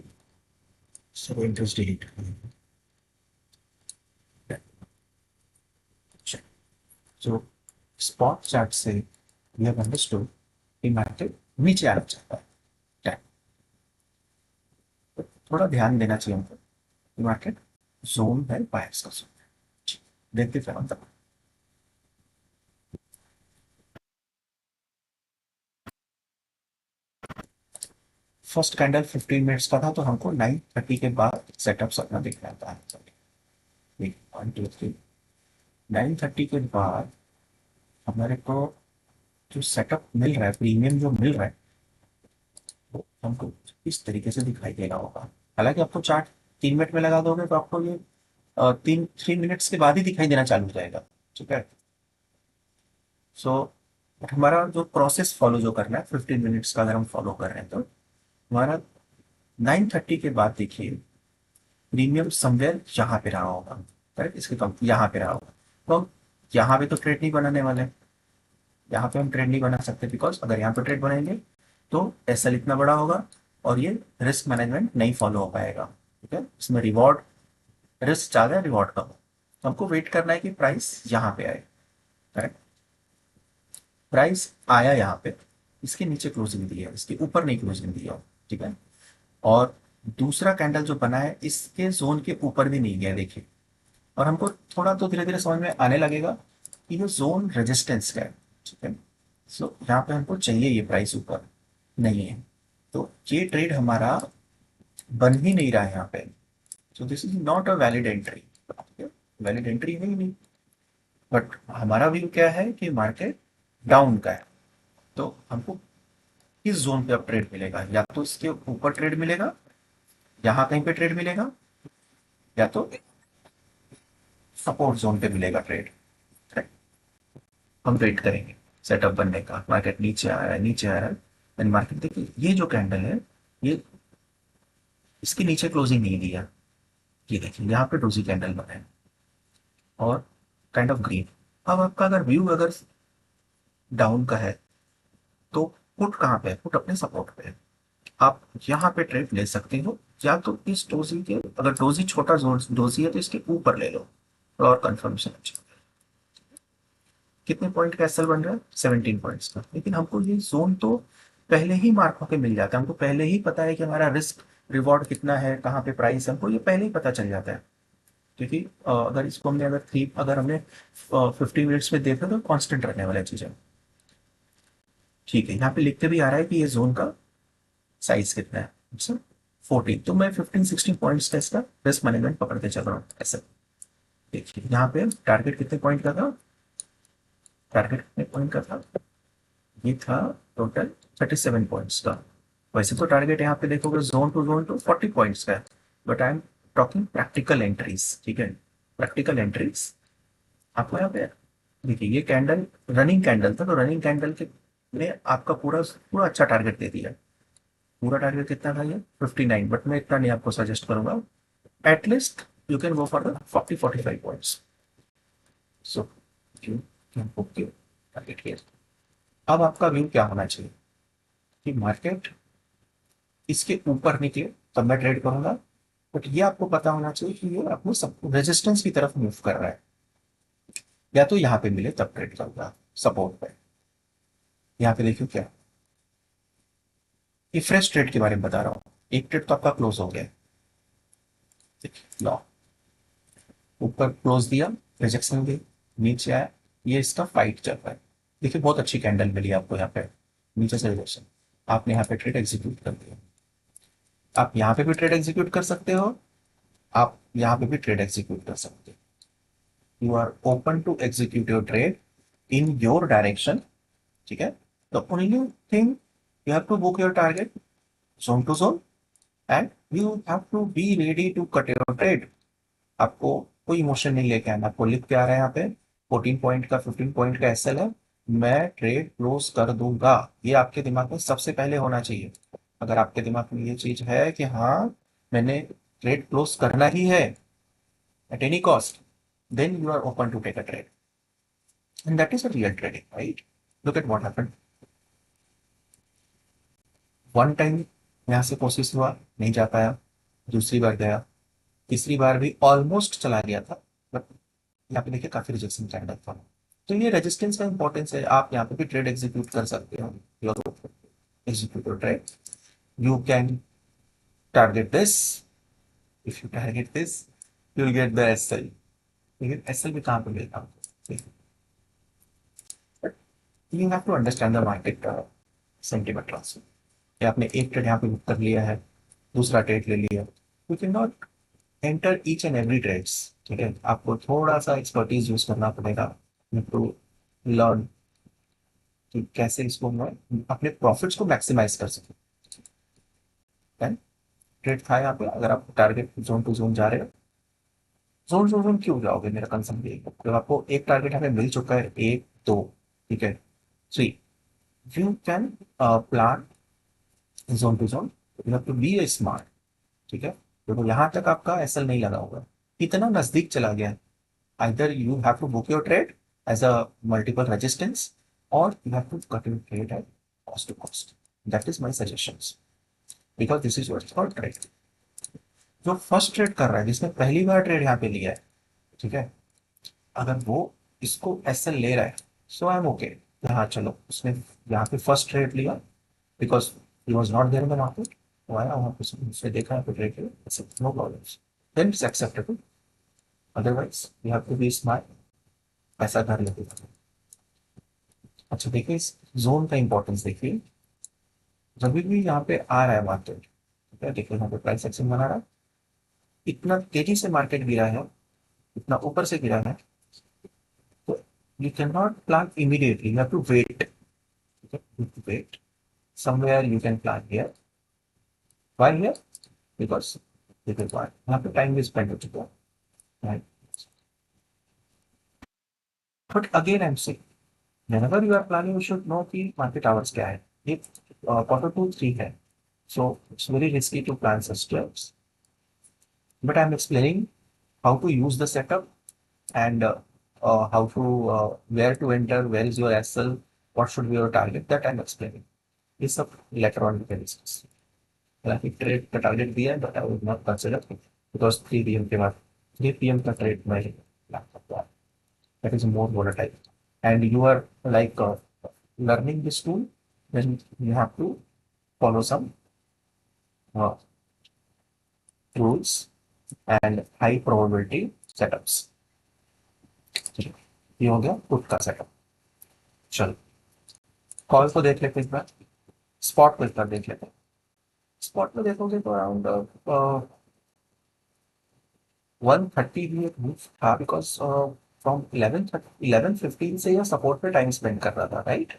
सब इंटरेस्ट डिलीट करेंगे। जो स्पॉट चार्ट से वी हैव अंडरस्टूड कि मार्केट नीचे आना चाहता है। तो थोड़ा ध्यान देना चाहिए हमको, मार्केट जोन है, बायर्स का जोन। देखते फिर अंदर। फर्स्ट कैंडल 15 मिनट्स का था, तो हमको 9:30 के बाद सेटअप अपना देखना था। 1 2 3 9:30 के बाद हमारे को जो सेटअप मिल रहा है, प्रीमियम जो मिल रहा है, वो हमको इस तरीके से दिखाई दे रहा होगा। हालांकि आपको चार्ट 3 मिनट में लगा दोगे तो आपको ये 3 मिनट्स के बाद ही दिखाई देना चालू हो जाएगा। ठीक है, सो हमारा जो प्रोसेस फॉलो जो करना है 15 मिनट्स का, अगर हम फॉलो कर रहे हैं तो हमारा 9:30 के बाद देखिए प्रीमियम समवेयर यहाँ पे रहा होगा। करेक्ट, इसके कम यहाँ पे रहा होगा। तो हम यहाँ पे तो ट्रेड नहीं बनाने वाले, यहाँ पे हम ट्रेड नहीं बना सकते, बिकॉज अगर यहाँ पे ट्रेड बनाएंगे तो एसएल इतना बड़ा होगा और ये रिस्क मैनेजमेंट नहीं फॉलो हो पाएगा। ठीक है, इसमें रिवॉर्ड, रिस्क ज़्यादा है, रिवॉर्ड कम है। तो हमको वेट करना है कि प्राइस यहाँ पे आए। करेक्ट, प्राइस आया यहाँ पे, इसके नीचे क्लोजिंग दी है, इसके ऊपर नहीं क्लोजिंग दी है। ठीक है, और दूसरा कैंडल जो बना है इसके जोन के ऊपर भी नहीं गया, देखिए। और हमको थोड़ा तो धीरे धीरे समझ में आने लगेगा कि ये जोन रेजिस्टेंस का है। ठीक है, सो यहाँ पे हमको चाहिए ये प्राइस ऊपर नहीं है, तो ये ट्रेड हमारा बन ही नहीं रहा है यहाँ पे। सो this is not a valid entry. Valid entry है ही नहीं। बट हमारा व्यू क्या है कि मार्केट डाउन का है, तो हमको किस जोन पे अब ट्रेड मिलेगा? या तो इसके ऊपर ट्रेड मिलेगा, यहाँ कहीं पे ट्रेड मिलेगा, या तो सपोर्ट जोन पे मिलेगा ट्रेड। हम वेट करेंगे सेटअप बनने का। मार्केट नीचे आ रहा है, नीचे आ रहा है, देन मार्केट देखिए ये जो कैंडल है ये इसके नीचे क्लोजिंग नहीं दिया। ये देखिए यहाँ पे डोजी कैंडल बना है और काइंड ऑफ ग्रीन। अब आपका अगर व्यू अगर डाउन का है तो पुट कहाँ पे है? पुट अपने सपोर्ट पे है। आप यहाँ पे ट्रेड ले सकते हो, या तो इस डोजी के, अगर डोजी छोटा डोजी है तो इसके ऊपर ले लो और कंफर्मेशन अच्छा। कितने पॉइंट का एसएल बन रहा है? 17 पॉइंट्स का। लेकिन हमको ये जोन तो पहले ही मार्क होके मिल जाता है, हमको पहले ही पता है कि हमारा रिस्क रिवॉर्ड कितना है, कहाँ पे प्राइस, हमको ये पहले ही पता चल जाता है। क्योंकि अगर इसको हमने अगर हमने 15 मिनट्स में देखा तो कांस्टेंट रहने वाला चीज़ है। ठीक है, यहाँ पे लिख के भी आ रहा है कि ये जोन का साइज कितना है, अच्छा 14। तो मैं 15-16 पॉइंट्स का इसका रिस्क मैनेजमेंट पकड़ते चल रहा हूँ ऐसे। देखिए यहाँ पे टारगेट कितने पॉइंट का था? टारगेट कितने पॉइंट का था? ये था टोटल 37 पॉइंट्स का। वैसे तो टारगेट यहाँ पे देखोगे जोन टू 40 पॉइंट्स का है, but I am talking practical entries. ठीक है, प्रैक्टिकल एंट्रीज आपको यहाँ पे देखिए ये कैंडल रनिंग कैंडल था, तो रनिंग कैंडल के ने आपका पूरा पूरा अच्छा टारगेट दे दिया। पूरा टारगेट कितना था? ये 59, बट मैं इतना नहीं आपको सजेस्ट करूंगा। At least you can go for the 40-45 points. So you can book your target here. अब आपका व्यू क्या होना चाहिए कि मार्केट इसके ऊपर निकले तब मैं ट्रेड करूंगा, बट ये आपको पता होना चाहिए कि ये अपने सब रेजिस्टेंस की तरफ मूव कर रहा है, या तो यहाँ पे मिले तब ट्रेड करूंगा सपोर्ट पे। यहाँ पे देखियो क्या, ये फ्रेश ट्रेड के बारे में बता रहा हूँ। एक ट्रेड तो आपका क्लोज हो गया, देखिए लॉ ऊपर क्लोज दिया, रिजेक्शन दी, नीचे आया, ये इसका फाइट चल रहा है। देखिए बहुत अच्छी कैंडल मिली आपको यहाँ पे, नीचे से रिजेक्शन, आपने यहाँ पे ट्रेड एग्जीक्यूट कर दिया। आप यहाँ पे भी ट्रेड एग्जीक्यूट कर सकते हो, आप यहाँ पे भी ट्रेड एग्जीक्यूट कर सकते हो। You are open to execute your trade in your direction. ठीक है, the only thing you have to book your target zone to zone and you have to be ready to cut your trade. आपको कोई emotion नहीं लेके आना, आपको लिख के आ रहा है यहाँ पे 14 पॉइंट का 15 पॉइंट का एसएल है, मैं ट्रेड क्लोज कर दूंगा। ये आपके दिमाग में सबसे पहले होना चाहिए। अगर आपके दिमाग में ये चीज है कि हाँ मैंने ट्रेड क्लोज करना ही है at any cost, then you are open to take a trade. And that is a real trading, right? Look at what happened. One time यहाँ से कोशिश हुआ, नहीं जा पाया, दूसरी बार गया, तीसरी बार भी ऑलमोस्ट चला गया था, बट यहाँ पे देखिए काफी रिजेक्शन कैंडल था। तो ये रेजिस्टेंस का इंपॉर्टेंस है। आप यहाँ पे भी ट्रेड एग्जीक्यूट कर सकते हो, your execute your trade. You can target this, if you target this you will get the SL. लेकिन एसएल भी कहाँ पे मिलेगा? You have to understand the market sentiment also. कि आपने एक ट्रेड यहाँ पे बुक कर लिया है, दूसरा ट्रेड ले लिया, you can not enter each and every trades. ठीक है, आपको थोड़ा सा एक्सपर्टीज यूज करना पड़ेगा टू लर्न कि कैसे इसको मैं अपने प्रॉफिट्स को मैक्सिमाइज कर सकूं। ट्रेड था यहाँ पे, अगर आप टारगेट जोन टू जोन जा रहे हो, जोन टू जोन क्यों जाओगे? मेरा कंसर्न ये है, जब आपको एक टारगेट हमें मिल चुका है, एक दो, ठीक है, three, you can plan zone to zone, you have to be a smart. ठीक है, देखो यहाँ तक आपका एसएल नहीं लगा होगा, इतना नजदीक चला गया, either you have to book your trade as a multiple resistance or you have to cut your trade at cost to cost. That is my suggestions because this is your third trade. जो first trade कर रहा है, जिसने पहली बार trade यहाँ पे लिया है, ठीक है, अगर वो इसको एसएल ले रहा है, सो आई एम ओके। हाँ चलो, उसने यहाँ पे फर्स्ट ट्रेड लिया because he was not there in the market, वो आया वहाँ पे उसने देखा है ट्रेड के, no problems, then it's acceptable. Otherwise you have to be smart, पैसा घर लेके जाना। अच्छा देखिए, इस जोन का इंपॉर्टेंस देखिए, जब भी यहाँ पे आ रहा है मार्केट, ठीक है, देखिए यहाँ पे प्राइस एक्शन बना रहा है, इतना तेजी से मार्केट गिरा है, इतना ऊपर से गिरा है, तो you can not plan immediately, you have to wait. Wait somewhere, you can plan here, why here, because देखिए यहाँ पे टाइम भी स्पेंड हो चुका है। But again I am saying, whenever you are planning you should know कि market hours क्या है। ये Q2 3 है, so it's very risky to plan such trades, but I'm explaining how to use the setup and how to where to enter, where is your SL, what should be your target, that I'm explaining। ये सब later on we can discuss। हालांकि trade का target दिया है, but I would not consider because 3 PM के बाद 3 PM का trade मैं plan करता हूँ, that is more volatile and you are like learning this tool, then you have to follow some uh, rules and high probability setups। ये हो गया put का सेटअप। चलो कॉल को देख लेते हैं एक बार, स्पॉट को एक बार देख लेते हैं। स्पॉट में देखोगे तो अराउंड 130 भी एक मूव था, बिकॉज फ्रॉम 11:15 से यह सपोर्ट पे टाइम स्पेंड कर रहा था, right.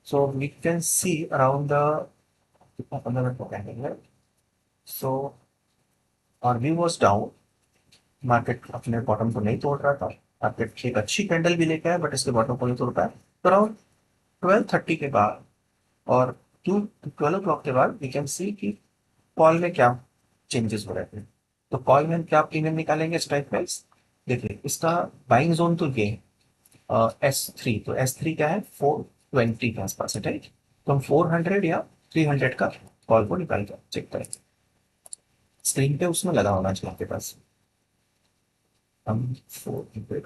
So we can see around the कितना 15 मिनट हो गए। सो और व्यू वॉज डाउन, मार्केट अपने बॉटम को नहीं तोड़ रहा था, मार्केट एक अच्छी कैंडल भी लेके आया बट इसके बॉटम को नहीं तोड़ पाया। तो अराउंड 12:30 के बाद और 12 o'clock के बाद वी कैन सी कि कॉल में क्या चेंजेस हो रहे थे। तो कॉल में हम क्या प्रीमियम निकालेंगे स्ट्राइक प्राइस, देखिए इसका बाइंग जोन तो ये S3, तो S3 क्या है 420 के आसपास है, ठीक। तो हम 400 या 300 का कॉल को निकाल कर चेक करें, स्क्रीन पे उसमें लगा होना चाहिए आपके पास। हम 400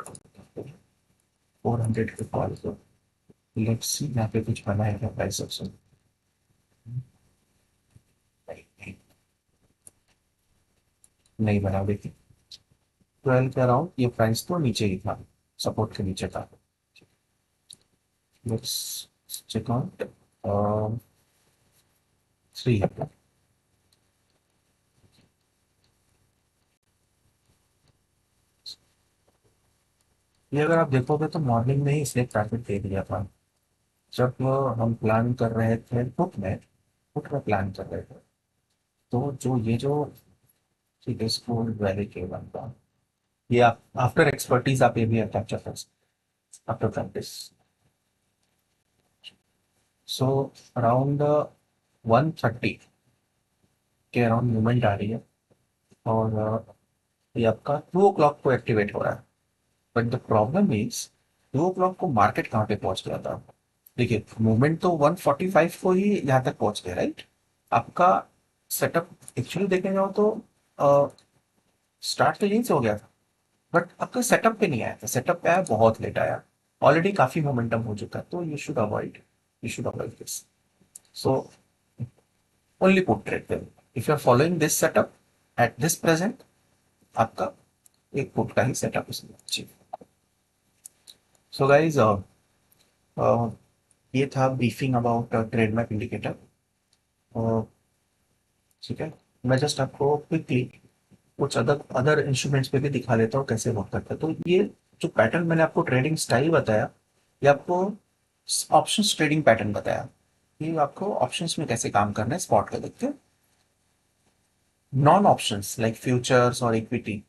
के कॉल को, लेट्स सी यहाँ पे कुछ बना है क्या प्राइस ऑप्शन, नहीं बना। देखिए 12 के अराउंड ये प्राइस तो नीचे ही था, सपोर्ट के नीचे था। Let's check out 300। ये अगर आप देखोगे तो मॉर्निंग में ही इसने टारगेट दे दिया था। जब हम प्लान कर रहे थे पुट में प्लान कर रहे थे, तो जो ये जो ठीक है स्कूल वैल्यू के बनता, ये आप आफ्टर एक्सपर्टीज आप ये भी कैप्चर कर सकते, आफ्टर प्रैक्टिस। सो अराउंड 1:30 के अराउंड मूवमेंट आ रही है, और ये आपका 2 o'clock को एक्टिवेट हो रहा है। But the problem is 2 o'clock को मार्केट कहाँ पे पहुंच गया था। देखिए मूवमेंट तो 1:45 को ही यहाँ तक पहुंच गया, राइट। आपका सेटअप एक्चुअली देखे जाओ तो स्टार्ट तो यहीं से हो गया था, बट आपका सेटअप पे नहीं आया था। सेटअप पे आया बहुत लेट आया, ऑलरेडी काफी मोमेंटम हो चुका है, तो you should avoid this. So only put trade them if you are following this setup at this present. आपका एक पुट का ही सेटअप इसमें जी। सो गाइज ये था briefing about trade map indicator. ठीक है, मैं जस्ट आपको क्विकली कुछ अदर अदर इंस्ट्रूमेंट्स पे भी दिखा देता हूँ कैसे वर्क करता है। तो ये जो पैटर्न मैंने आपको ट्रेडिंग स्टाइल बताया, ये आपको ऑप्शंस ट्रेडिंग पैटर्न बताया, ये आपको ऑप्शंस में कैसे काम करना है स्पॉट का देख के। नॉन ऑप्शंस लाइक फ्यूचर्स और इक्विटी,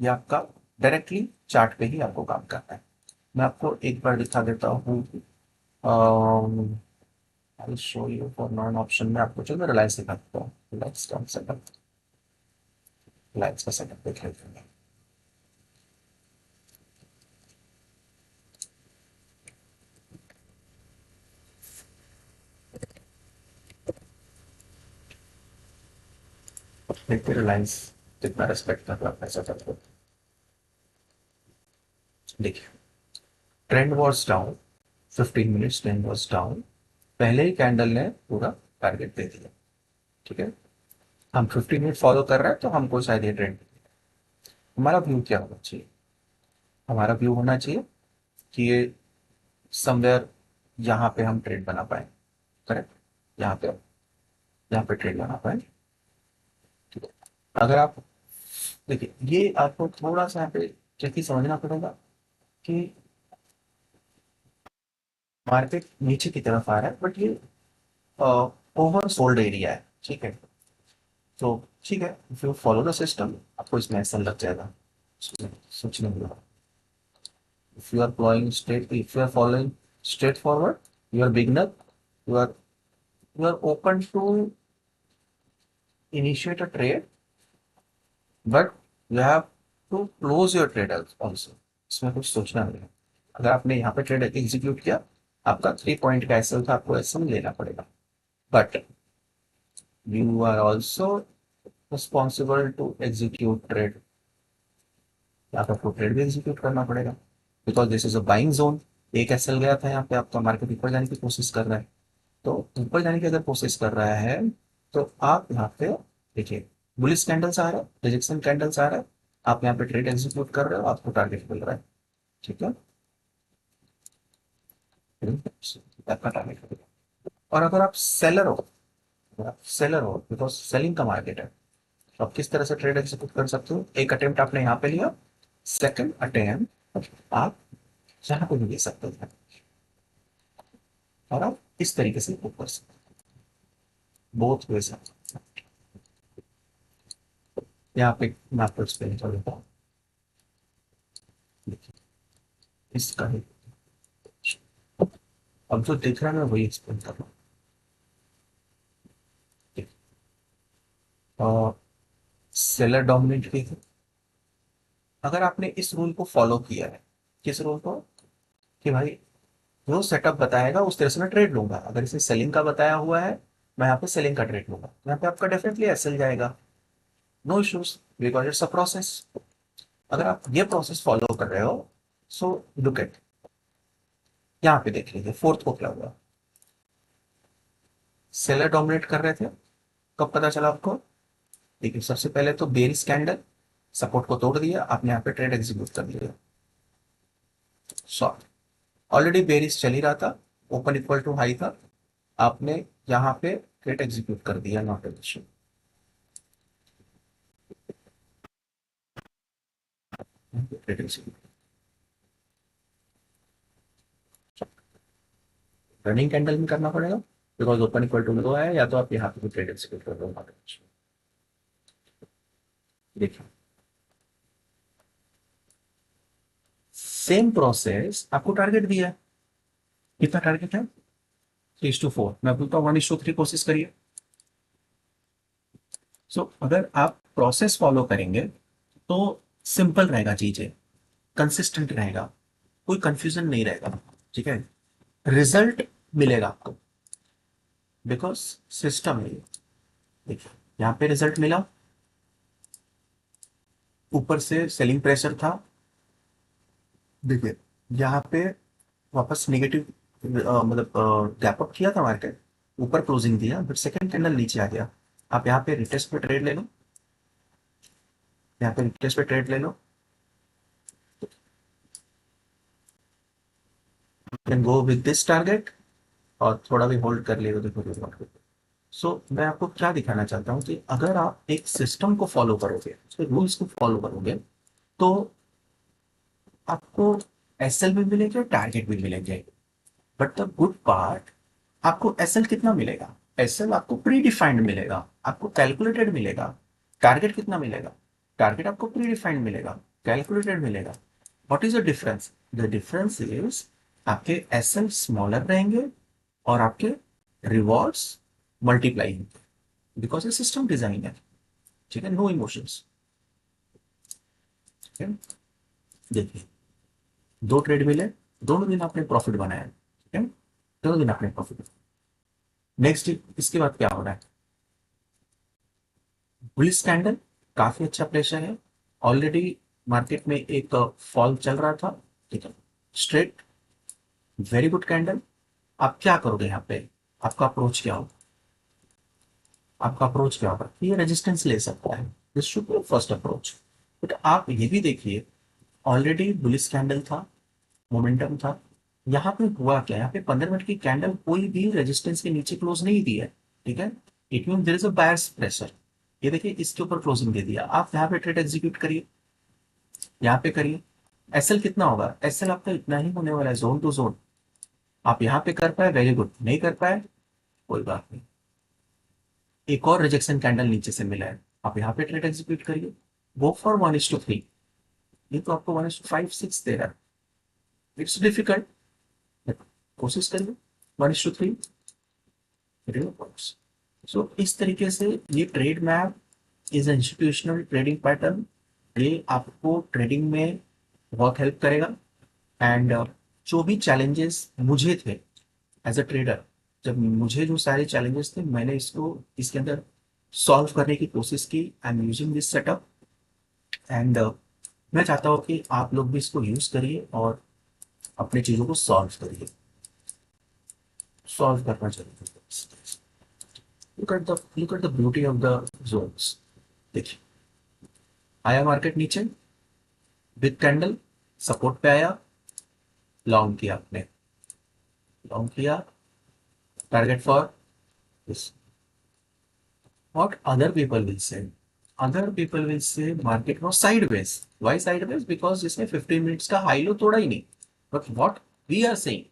ये आपका डायरेक्टली चार्ट पे ही आपको काम करना है। मैं आपको एक बार दिखा देता हूँ। I show you for non option में आपको, चलो मैं रिलायंस दिखा देता हूँ। रिलायंस का सेटअप, रिलायंस का सेटअप देख लेते हैं। देखते रिलायंस कितना रेस्पेक्ट कर रहा है पैसा सबको। देखिए trend was down, 15 minutes trend was down, पहले ही कैंडल ने पूरा टारगेट दे दिया। ठीक है, हम 15 मिनट फॉलो कर रहे हैं तो हमको शायद ये ट्रेंड, हमारा व्यू क्या होना चाहिए। हमारा व्यू होना चाहिए कि ये समवेयर यहाँ पे हम ट्रेड बना पाए। करेक्ट, यहाँ पे ट्रेड बना पाए। ठीक है, अगर आप देखिए ये आपको थोड़ा सा यहाँ पे चेक समझना पड़ेगा कि मार्केट नीचे की तरफ आ रहा है, बट ये ओवर सोल्ड एरिया है। ठीक है, तो ठीक है, if you follow the system आपको इसमें ऐसा लग जाएगा, सोचने में। If you are following straight, if you are following straightforward, you are beginner, you are you are open to initiate a trade, but you have to close your trade also. इसमें कुछ सोचना नहीं है। अगर आपने यहाँ पे trade execute किया, आपका 3 पॉइंट का एसएल था, आपको एसएल लेना पड़ेगा, but you are also responsible to execute trade. आपको ट्रेड भी एग्जीक्यूट करना पड़ेगा, because this is a buying zone. एक एसएल गया था यहाँ पे, आपका मार्केट ऊपर जाने की कोशिश कर रहा है, तो ऊपर जाने की अगर कोशिश कर रहा है तो आप यहाँ पे देखिए बुलिश कैंडल्स आ रहा है, रिजेक्शन कैंडल्स आ रहा है, आप यहाँ पे ट्रेड एग्जीक्यूट कर रहे हो, आपको टारगेट मिल रहा है। ठीक है, आपका टारगेट मिल रहा है। और अगर आप सेलर हो, बिकॉज सेलिंग का मार्केट है, तो आप किस तरह से ट्रेड एग्जीक्यूट कर सकते हो। एक अटेम्प्ट आपने यहाँ पे लिया, सेकंड अटेम्प्ट आप यहाँ पे भी ले सकते हो, और आप इस तरीके से बुक कर सकते हो बोथ वे से। यहाँ पे मैं आपको एक्सप्लेन कर देता हूँ। देखिए इसका ही अब जो दिख रहा है मैं वही एक्सप्लेन कर रहा हूँ। सेलर डोमिनेट की थी। अगर आपने इस रूल को फॉलो किया है, किस रूल को, कि भाई जो सेटअप बताएगा उस तरह से मैं ट्रेड लूंगा। अगर इसे सेलिंग का बताया हुआ है, मैं यहाँ पे सेलिंग का ट्रेड लूंगा, यहाँ पे आपका डेफिनेटली एसएल जाएगा, no issues, because it's a process. अगर आप ये प्रोसेस फॉलो कर रहे हो, सो लुक एट, यहाँ पे देख लीजिए फोर्थ को क्या हुआ। सेलर डोमिनेट कर रहे थे, कब पता चला आपको। देखिए सबसे पहले तो बेरिश कैंडल सपोर्ट को तोड़ दिया, आपने यहाँ पे ट्रेड एग्जीक्यूट कर लिया, शॉर्ट। ऑलरेडी बेरिश चल ही रहा था, ओपन इक्वल टू हाई था, आपने यहाँ पे ट्रेड एग्जीक्यूट कर दिया, not an issue. Trade execute, running candle में करना पड़ेगा, because open equal to low है, या तो आप यहाँ पे ट्रेड एग्जीक्यूट कर दो। देखिए सेम प्रोसेस, आपको टारगेट दिया है, कितना टारगेट है? 3:4। मैं बोलता हूँ 1:3 कोशिश करिए। सो अगर आप प्रोसेस फॉलो करेंगे तो सिंपल रहेगा, चीजें कंसिस्टेंट रहेगा, कोई कंफ्यूजन नहीं रहेगा, ठीक है? रिजल्ट मिलेगा आपको, बिकॉज सिस्टम है। देखिए यहाँ पे रिजल्ट मिला, ऊपर से सेलिंग प्रेशर था। देखिए यहाँ पे वापस नेगेटिव, मतलब गैप अप किया था मार्केट, ऊपर क्लोजिंग दिया, बट सेकंड कैंडल नीचे आ गया। आप यहाँ पे रिटेस्ट पे ट्रेड ले लो, यहाँ पे रिटेस्ट पे ट्रेड ले लो, can go with this target, और थोड़ा भी होल्ड कर ले, देखो। सो मैं आपको क्या दिखाना चाहता हूँ कि अगर आप एक सिस्टम को फॉलो करोगे, उसके रूल्स को फॉलो करोगे, तो आपको एसएल भी मिलेंगे, टारगेट भी मिलेंगे। बट द गुड पार्ट, आपको एसएल कितना मिलेगा? एसएल आपको प्री डिफाइंड मिलेगा, आपको कैलकुलेटेड मिलेगा। टारगेट कितना मिलेगा? टारगेट आपको प्री डिफाइंड मिलेगा, कैलकुलेटेड मिलेगा। What is the difference? The difference is आपके एसएल स्मॉलर रहेंगे और आपके रिवॉर्ड्स मल्टीप्लाई होंगे, बिकॉज ये सिस्टम डिजाइन है, ठीक है? नो इमोशंस, ठीक है? देखिए दो ट्रेड मिले, दोनों दिन आपने प्रॉफिट बनाया, ठीक है? दोनों दिन आपने प्रॉफिट। नेक्स्ट इसके बाद क्या हो रहा है? बुलिश कैंडल, काफी अच्छा प्रेशर है, ऑलरेडी मार्केट में एक फॉल चल रहा था, ठीक है? Straight, very good candle. आप क्या करोगे यहाँ पे? आपका अप्रोच क्या होगा? आपका अप्रोच क्या होगा? ये रेजिस्टेंस ले सकता है, this should be first approach. But आप ये भी देखिए, ऑलरेडी बुलिश कैंडल था, मोमेंटम था। यहाँ पे हुआ क्या? यहाँ पे 15 मिनट की कैंडल कोई भी रेजिस्टेंस के नीचे क्लोज नहीं दी है, ठीक है? It mean there is a buyers pressure. ये देखिए इसके ऊपर क्लोजिंग दे दिया, आप यहाँ पे ट्रेड एग्जीक्यूट करिए, यहाँ पे करिए। एसएल कितना होगा? एसएल आपका इतना ही होने वाला है, जोन टू जोन। आप यहाँ पे कर पाए, वेरी गुड, नहीं कर पाए, कोई बात नहीं। एक और रिजेक्शन कैंडल नीचे से मिला है, आप यहाँ पे ट्रेड एग्जीक्यूट करिए, गो फॉर 1:3। ये तो आपको 1:5 6 दे रहा है, इट्स डिफिकल्ट, कोशिश करिए 1:3। सो इस तरीके से ये trade map is institutional trading pattern, ये आपको ट्रेडिंग में बहुत हेल्प करेगा। एंड जो भी चैलेंजेस मुझे थे एज अ ट्रेडर, जब मुझे जो सारे चैलेंजेस थे, मैंने इसको इसके अंदर सॉल्व करने की कोशिश की। I am using this setup, and मैं चाहता हूँ कि आप लोग भी इसको यूज करिए और अपनी चीज़ों को सॉल्व करिए, सॉल्व करना चाहिए। Look at the beauty of the zones. देखिए आया मार्केट नीचे, बिग कैंडल, सपोर्ट पे आया, लॉन्ग किया आपने, लॉन्ग किया, target for this. What other people will say? Other people will say market was sideways. Why sideways? Because इसने 15 minutes का हाई लो तोड़ा ही नहीं। But what we are saying,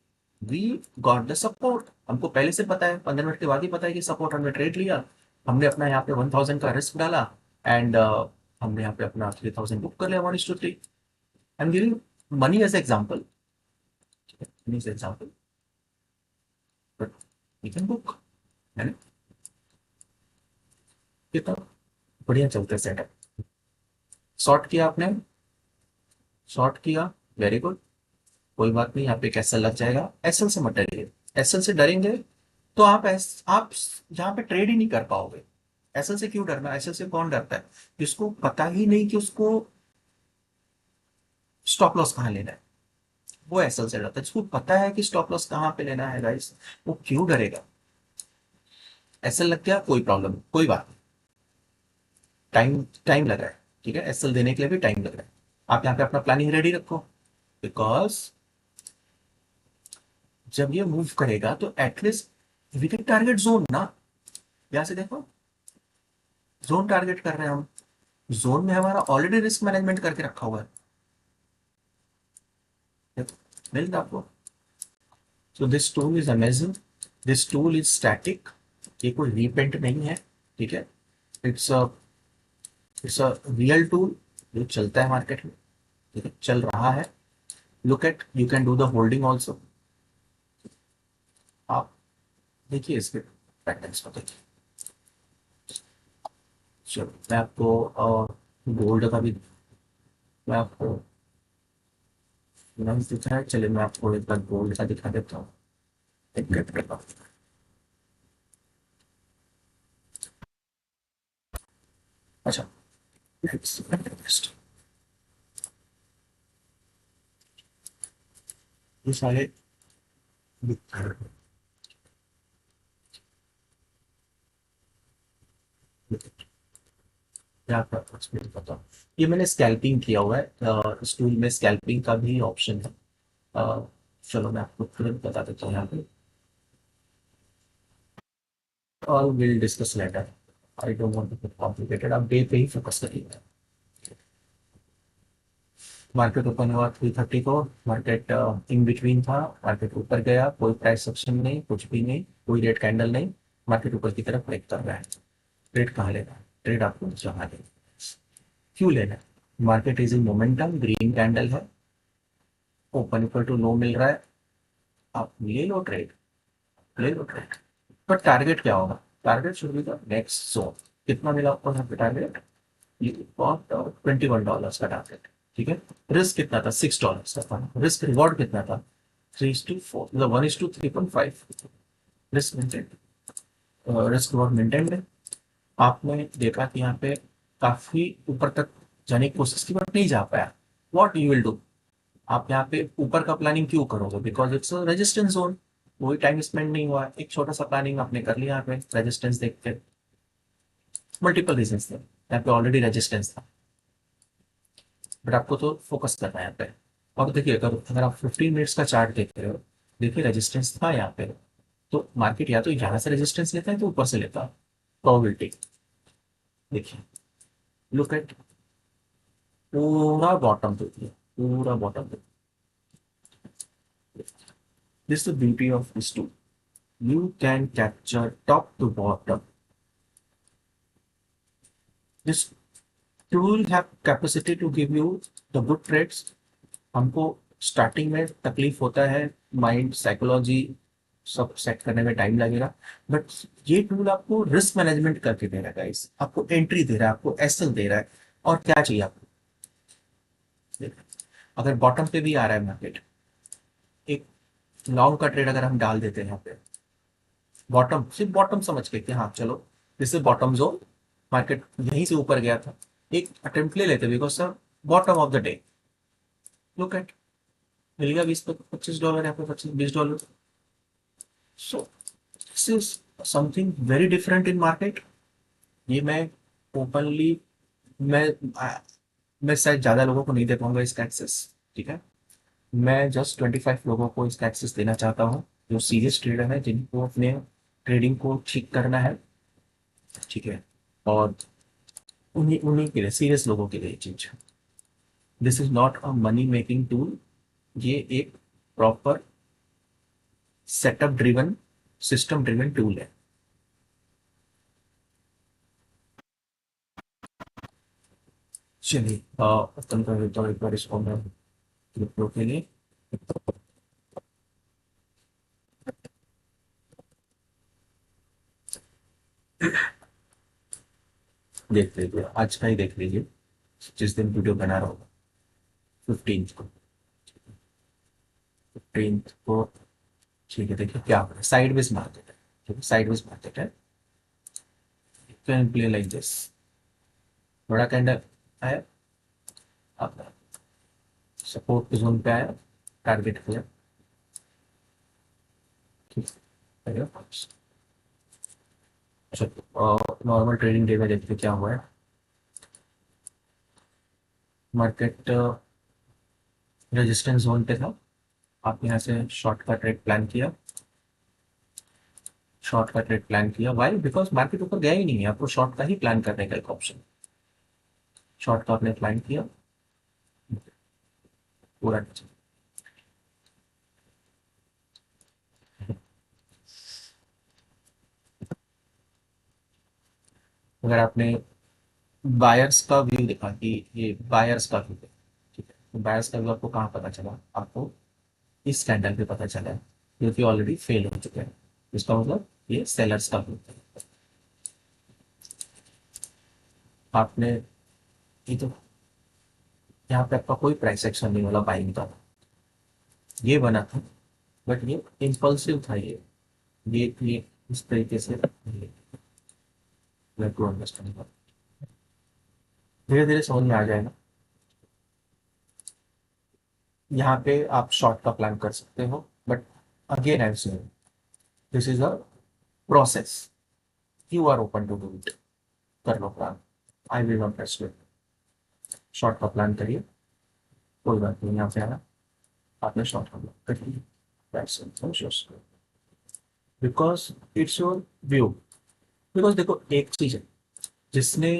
we got the support. हमको पहले से पता है, 15 मिनट के बाद ही पता है कि सपोर्ट, हमने ट्रेड लिया, हमने अपना यहाँ पे 1000 का रिस्क डाला, एंड हमने यहाँ पे अपना 3000 बुक कर लिया 1:3। I am giving money as example, money as example, but you can book, है ना? कितना बढ़िया चलता है सेटअप। शॉर्ट किया आपने, शॉर्ट किया, वेरी गुड, कोई बात नहीं, यहाँ पे एक एसएल लग जाएगा। एसएल से मत डरिए, एसएल से डरेंगे तो आप यहाँ पे ट्रेड ही नहीं कर पाओगे। एसएल से क्यों डरना? एसएल से कौन डरता है? जिसको पता ही नहीं कि उसको स्टॉप लॉस कहाँ लेना है, वो एसएल से डरता है। जिसको पता है कि स्टॉप लॉस कहाँ पे लेना है गाइस, वो क्यों डरेगा? एसएल लग गया, कोई प्रॉब्लम, कोई बात नहीं, टाइम टाइम लग रहा है, ठीक है? एसएल देने के लिए भी टाइम लग रहा है। आप यहाँ पे अपना प्लानिंग रेडी रखो, बिकॉज जब ये मूव करेगा तो at least we can target zone ना। यहां से देखो, जोन टारगेट कर रहे हैं हम, जोन में हमारा ऑलरेडी रिस्क मैनेजमेंट करके रखा हुआ है। देखो, मिल रहा आपको? So this tool is amazing, this tool is static, ये कोई रीपेंट नहीं है, ठीक है। It's a it's a real tool जो चलता है मार्केट में, ठीक है, चल रहा है। Look at, you can do the holding also. आप देखिए इसके पैटर्न्स को देखिए। चलो मैं आपको गोल्ड का भी, मैं आपको नहीं दिखा है, चलिए मैं आपको एक बार गोल्ड का दिखा देता हूँ। एक मिनट का। अच्छा, नेक्स्ट ये सारे यहाँ पर एक्सप्लेन करता हूँ। ये मैंने स्कैल्पिंग किया हुआ है, इस टूल में स्कैल्पिंग का भी ऑप्शन है। चलो मैं आपको तुरंत बता देता हूँ यहाँ पे, और will discuss later. I don't want to complicated, आप डे पे ही फोकस करिए। मार्केट ओपन हुआ 3:30 को, मार्केट इन बिटवीन था, मार्केट ऊपर गया, कोई प्राइस सेक्शन नहीं, कुछ भी नहीं, कोई रेड कैंडल नहीं, मार्केट ऊपर की तरफ ब्रेक कर रहा है। ट्रेड कहाँ लेना है? ट्रेड आपको जहाँ लेना है। क्यों लेना है? Market is in momentum, green candle है, ओपन इक्वल टू लो मिल रहा है, आप ले लो ट्रेड, ले लो ट्रेड। पर टारगेट क्या होगा? Target should be the next zone. कितना मिला आपको यहाँ पे टारगेट? ये $21 का टारगेट, ठीक है। रिस्क कितना था? $6 का था। रिस्क रिवॉर्ड कितना था? 3:4, मतलब 1:3.5। Risk maintain, risk reward maintain है। आपने देखा कि यहाँ पे काफी ऊपर तक जाने की कोशिश की बट नहीं जा पाया। What you will do? आप यहाँ पे ऊपर का प्लानिंग क्यों करोगे? बिकॉज इट्स रेजिस्टेंस जोन, कोई टाइम स्पेंड नहीं हुआ, एक छोटा सा प्लानिंग आपने कर लिया यहाँ पे रेजिस्टेंस देख के। मल्टीपल रीजन थे, यहाँ पे ऑलरेडी रेजिस्टेंस था, बट आपको तो फोकस करना है यहाँ पे। और देखिए, अगर अगर आप 15 मिनट्स का चार्ट देख रहे हो, देखिए रेजिस्टेंस था यहाँ पे, तो मार्केट या तो यहाँ से रेजिस्टेंस लेता है तो ऊपर से लेता है, प्रोबेबिलिटी। देखिए, लुक एट, पूरा बॉटम देखिए, पूरा बॉटम देखिए। This the beauty of this tool, you can capture top to bottom. This tool have capacity to give you the good trades. हमको स्टार्टिंग में तकलीफ होता है, माइंड साइकोलॉजी सब सेट करने में टाइम लगेगा, बट ये टूल आपको रिस्क मैनेजमेंट करके दे रहा है गाइस, आपको एंट्री दे रहा है, आपको एसएल दे रहा है, और क्या चाहिए आपको? अगर बॉटम पे भी आ रहा है मार्केट, एक लॉन्ग का ट्रेड अगर हम डाल देते हैं यहाँ पे, बॉटम, सिर्फ बॉटम समझ के कि हाँ चलो this is bottom zone, market यहीं से ऊपर गया था, एक अटेम्प्ट ले लेते because sir bottom of the day. Look at, मिल गया 20-25 डॉलर, यहाँ पे 25-20 dollar. So this is something very different in market. ये मैं ओपनली, मैं मैं शायद ज्यादा लोगों को नहीं दे पाऊंगा इसका एक्सेस, ठीक है। मैं जस्ट 25 लोगों को इसका एक्सेस देना चाहता हूँ, जो सीरियस ट्रेडर है, जिनको अपने ट्रेडिंग को ठीक करना है, ठीक है। और उन्हीं उन्हीं के लिए, सीरियस लोगों के लिए ये चीज। This is not a money making tool, ये एक proper setup driven, system driven tool है। चलिए ओपन कर देता हूँ एक बार इसको मैं क्रिप्टो के लिए। देख लीजिए, आज का ही देख लीजिए, जिस दिन वीडियो बना रहा होगा, 15 को, 15 को, ठीक है। देखिए क्या हो रहा है, साइडवेज मार्केट है, ठीक है, साइडवेज मार्केट है। कैन प्ले लाइक दिस, बड़ा कैंडल आया, आपका सपोर्ट जोन पे आया, टारगेट किया, ठीक है। चलो नॉर्मल ट्रेडिंग डे में देखते क्या हुआ है। मार्केट रेजिस्टेंस जोन पे था, आप यहाँ से शॉर्ट का ट्रेड प्लान किया, शॉर्ट का ट्रेड प्लान किया, वाई? बिकॉज मार्केट ऊपर गया ही नहीं है, आपको शॉर्ट का ही प्लान करने का एक ऑप्शन, शॉर्ट का आपने प्लान किया, पूरा नीचे। अगर आपने बायर्स का व्यू देखा कि ये बायर्स का व्यू है, ठीक है, तो बायर्स का व्यू आपको कहाँ पता चला? आपको इस कैंडल पे पता चला है, जो कि ऑलरेडी फेल हो चुके हैं। इसका मतलब ये सेलर्स का व्यू है। आपने ये तो, यहाँ पे आपका कोई प्राइस एक्शन नहीं वाला बाइंग का, ये बना था, बट ये इम्पल्सिव था। ये इस तरीके से टू अंडरस्टैंड, धीरे धीरे समझ में आ जाएगा। यहाँ पे आप शॉर्ट का प्लान कर सकते हो, but again I am saying this is a process, you are open to do it, कर लो plan, I will not restrict. Short का प्लान करिए, कोई बात नहीं, यहाँ पे आना, आपने शॉर्ट का प्लान करिए, because it's your view. Because देखो एक चीज है, जिसने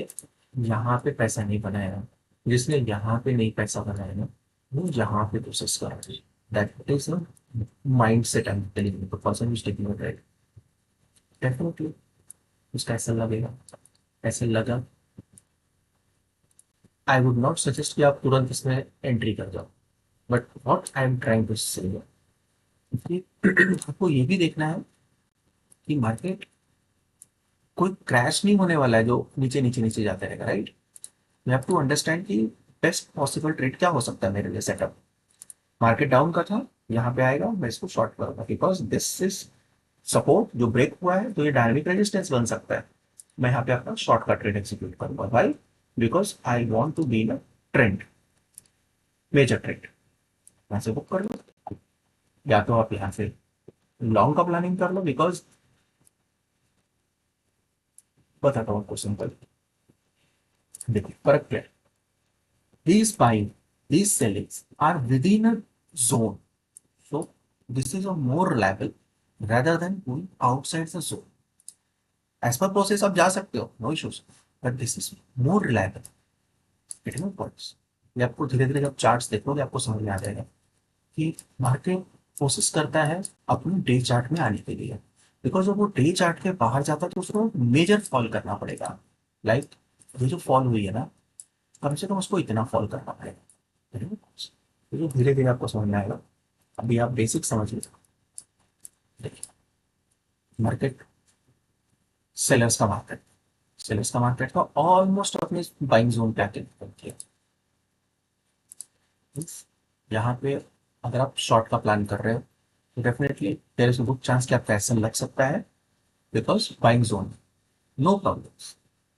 यहाँ पे पैसा नहीं बनाया, जिसने यहाँ पे नहीं पैसा बनाया ना, वो यहाँ पे प्रोसेस कर रहा है। That is a mind set, I am telling you, the person is taking it right, definitely उसका ऐसा लगेगा, ऐसे लगा। आई वुड नॉट सजेस्ट कि आप तुरंत इसमें एंट्री कर जाओ, but what I am trying to say, आपको ये भी देखना है कि मार्केट कोई क्रैश नहीं होने वाला है जो नीचे नीचे नीचे जाता रहेगा, right? You have to understand कि बेस्ट पॉसिबल ट्रेड क्या हो सकता है मेरे लिए सेटअप। मार्केट डाउन का था, यहाँ पे आएगा, मैं इसको शॉर्ट करूंगा बिकॉज दिस इज सपोर्ट जो ब्रेक हुआ है, तो ये डायनेमिक रेजिस्टेंस बन सकता है। मैं यहाँ पे अपना शॉर्ट का ट्रेड एग्जीक्यूट करूंगा, why? Because I want to be in a trend, major trend. यहाँ से बुक कर लो, या तो आप यहाँ से लॉन्ग का प्लानिंग कर लो, बिकॉज बताता हूँ आपको सिंपल, देखिए फर्क क्या है। These buying, these sellings are within a zone. So this is a more reliable rather than going outside the zone. As per process आप जा सकते हो, no issues, but this is more reliable. Getting my points? ये आपको धीरे धीरे जब charts देखोगे आपको समझ में आ जाएगा कि मार्केट कोशिश करता है अपने डे चार्ट में आने के लिए, बिकॉज जब वो डे चार्ट के बाहर जाता है तो उसको मेजर फॉल करना पड़ेगा। लाइक ये जो फॉल हुई है ना, कम से कम उसको इतना फॉल करना पड़ेगा, तो धीरे धीरे आपको समझ में आएगा। अभी आप बेसिक समझ लीजिए। देखिए, मार्केट सेलर्स का मार्केट, सेलर्स का मार्केट का ऑलमोस्ट अपने बाइंग जोन पे आके पहुंच गया। यहाँ पे अगर आप शॉर्ट का प्लान कर रहे हो तो definitely there is a good chance कि आपका एसएल लग सकता है, because buying zone, no problem,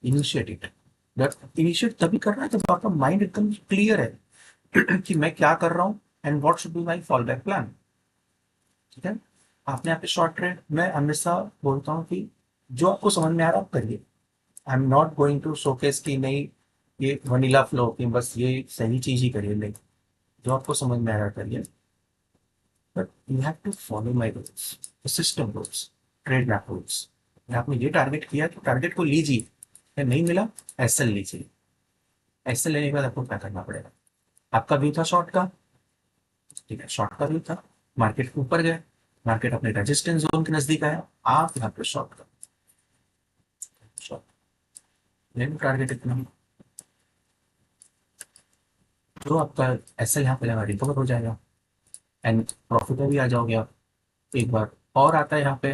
initiate it. But initiate तभी करना है जब आपका माइंड एकदम क्लियर है कि मैं क्या कर रहा हूँ and what should be my fall back plan. ठीक है, आपने यहाँ पे शॉर्ट ट्रेड, मैं हमेशा बोलता हूँ कि जो आपको समझ में आ रहा है आप करिए। I am not going to showcase कि नहीं ये वनीला फ्लो कि बस ये सही चीज ही करिए, नहीं, जो आपको समझ में आ रहा है करिए, but you have to follow my rules, system rules, trade map rules. आपने ये टारगेट किया तो टारगेट को लीजिए, या नहीं मिला एसएल लीजिए। एसएल लेने के बाद आपको क्या करना पड़ेगा? आपका व्यू था शॉर्ट का, ठीक है, शॉर्ट का व्यू था, मार्केट ऊपर गए, मार्केट अपने रेजिस्टेंस जोन के नजदीक आया, आप यहाँ पे शॉर्ट कर, शॉर्ट लेकिन टारगेट इतना ही, जो आपका एसएल यहाँ पे लगा रिकवर हो जाएगा एंड प्रॉफिट में भी आ जाओगे आप। एक बार और आता है यहाँ पे,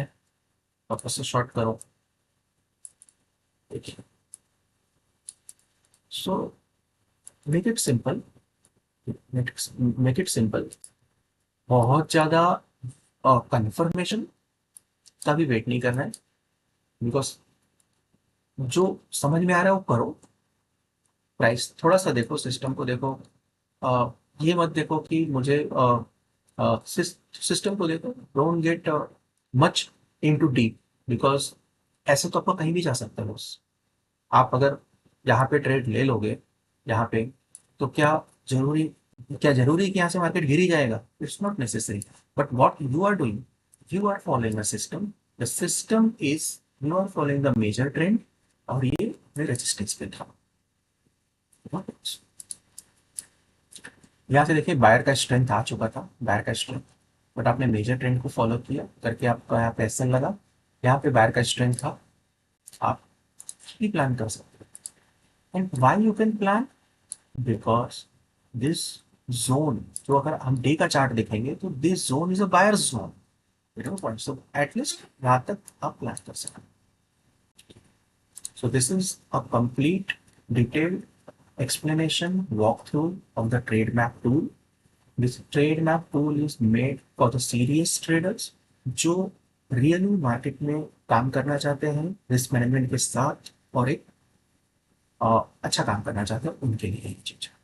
वापस से शॉर्ट करो, देखिए। So make it simple, make it simple, बहुत ज्यादा कंफर्मेशन का भी वेट नहीं करना है, बिकॉज जो समझ में आ रहा है वो करो। प्राइस थोड़ा सा देखो, सिस्टम को देखो, ये मत देखो कि मुझे सिस्टम को देखो, don't get much into deep, because ऐसे तो आपको कहीं भी जा सकता है बस। आप अगर यहाँ पे ट्रेड ले लोगे यहाँ पे, तो जरूरी क्या जरूरी है कि यहाँ से मार्केट गिर ही जाएगा? It's not necessary. But what you are doing, you are following a system, the system is, you are following the major trend, और ये रेजिस्टेंस पे था। यहाँ से देखिए बायर का स्ट्रेंथ आ चुका था, बायर का स्ट्रेंथ, बट आपने मेजर ट्रेंड को फॉलो किया करके आपका यहाँ पे एसएल लगा, यहाँ पे बायर का स्ट्रेंथ था, आप भी प्लान कर सकते हो। And why you can plan, because this zone, जो अगर हम डे का चार्ट देखेंगे तो this zone is a buyers zone, point, so at least वहां तक आप प्लान कर सकते। So this is a complete detailed explanation walkthrough of the trade map tool. This trade map tool is made for the serious traders जो really market में काम करना चाहते हैं रिस्क मैनेजमेंट के साथ, और एक अच्छा काम करना चाहते हैं उनके लिए ये चीज है।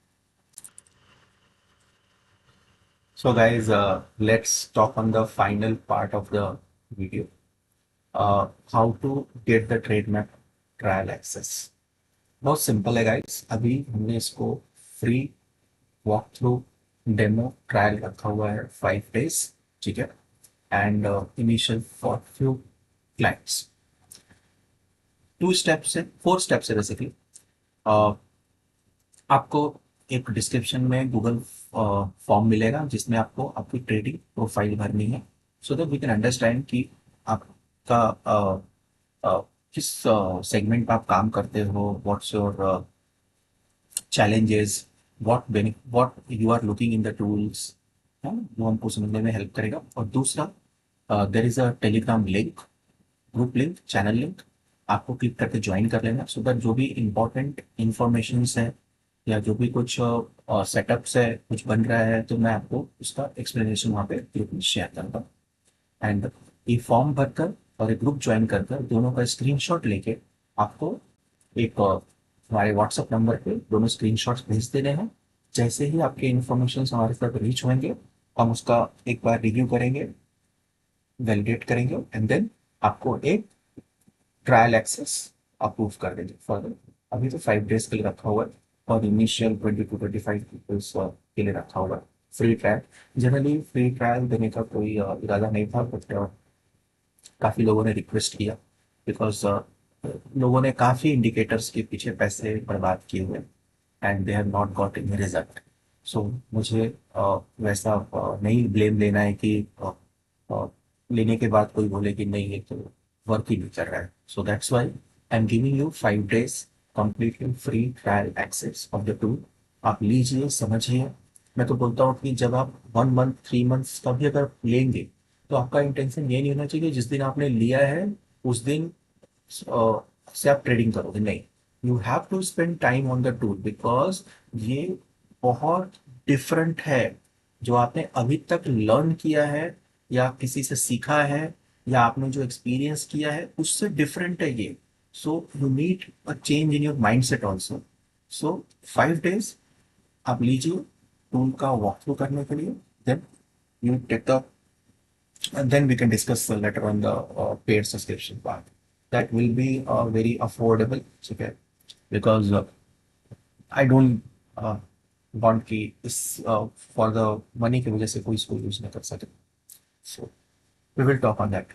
So guys, let's talk on the final part of the video. How to get the trade map trial access. बहुत सिंपल है गाइस, अभी हमने इसको free walk through demo trial रखा हुआ है 5 days, ठीक है, and initial for few clients. 2 steps है, 4 steps है बेसिकली। आपको एक डिस्क्रिप्शन में गूगल फॉर्म मिलेगा जिसमें आपको आपकी ट्रेडिंग प्रोफाइल भरनी है, so that we can understand कि आपका किस सेगमेंट में आप काम करते हो, what's your challenges, what you are looking in the tools, है ना, वो हमको समझने में हेल्प करेगा। और दूसरा, there is a Telegram link, group link, channel link, आपको क्लिक करके ज्वाइन कर लेना, सो दैट जो भी इंपॉर्टेंट इंफॉर्मेशन है या जो भी कुछ सेटअप्स है, कुछ बन रहा है, तो मैं आपको उसका एक्सप्लेनेशन वहाँ पे ग्रुप में शेयर करूँगा। एंड ये फॉर्म भरकर और एक ग्रुप ज्वाइन कर कर दोनों का स्क्रीनशॉट लेके आपको एक हमारे व्हाट्सएप नंबर पे दोनों स्क्रीनशॉट्स भेज देने हैं। जैसे ही आपके इन्फॉर्मेशन हमारे तक रीच होंगे, हम उसका एक बार रिव्यू करेंगे, वैलिडेट करेंगे, एंड देन आपको एक ट्रायल एक्सेस अप्रूव कर देंगे फर्दर। अभी तो 5 days के लिए रखा हुआ है, और इनिशियल 20 to 25 पीपल्स के लिए रखा हुआ है free trial. Generally free trial देने का कोई इरादा नहीं था, बट काफ़ी लोगों ने रिक्वेस्ट किया, बिकॉज लोगों ने काफ़ी इंडिकेटर्स के पीछे पैसे बर्बाद किए हुए, and they have not got in result. So मुझे वैसा नहीं ब्लेम लेना है कि uh, लेने के बाद कोई बोले कि नहीं ये तो वर्क ही नहीं कर रहा है। So that's why I am giving you 5 days completely free trial access of the tool. आप लीजिए, समझिए। मैं तो बोलता हूँ कि जब आप 1 month 3 months का भी अगर लेंगे, तो आपका इंटेंशन ये नहीं होना चाहिए कि जिस दिन आपने लिया है उस दिन से आप ट्रेडिंग करोगे, नहीं। You have to spend time on the tool, because ये बहुत डिफरेंट है। जो आपने अभी तक लर्न किया है या किसी से सीखा है या आपने जो एक्सपीरियंस किया है उससे डिफरेंट है ये। So you need a change in your mind set also. So 5 days आप लीजिए टूल का वॉक थ्रू करने के लिए, then you take the and then we can discuss later on the paid subscription part. That will be very affordable, okay? Because I don't want कि इस for the money की वजह से कोई इसको यूज ना कर सके. So we will talk on that.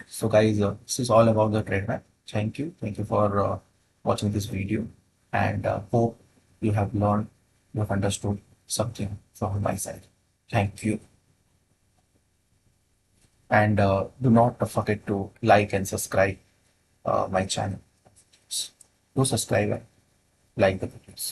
So guys, this is all about the trade map. Thank you for watching this video, and hope you have learned, you have understood something from my side. Thank you. And do not forget to like and subscribe my channel. Do subscribe and like the videos.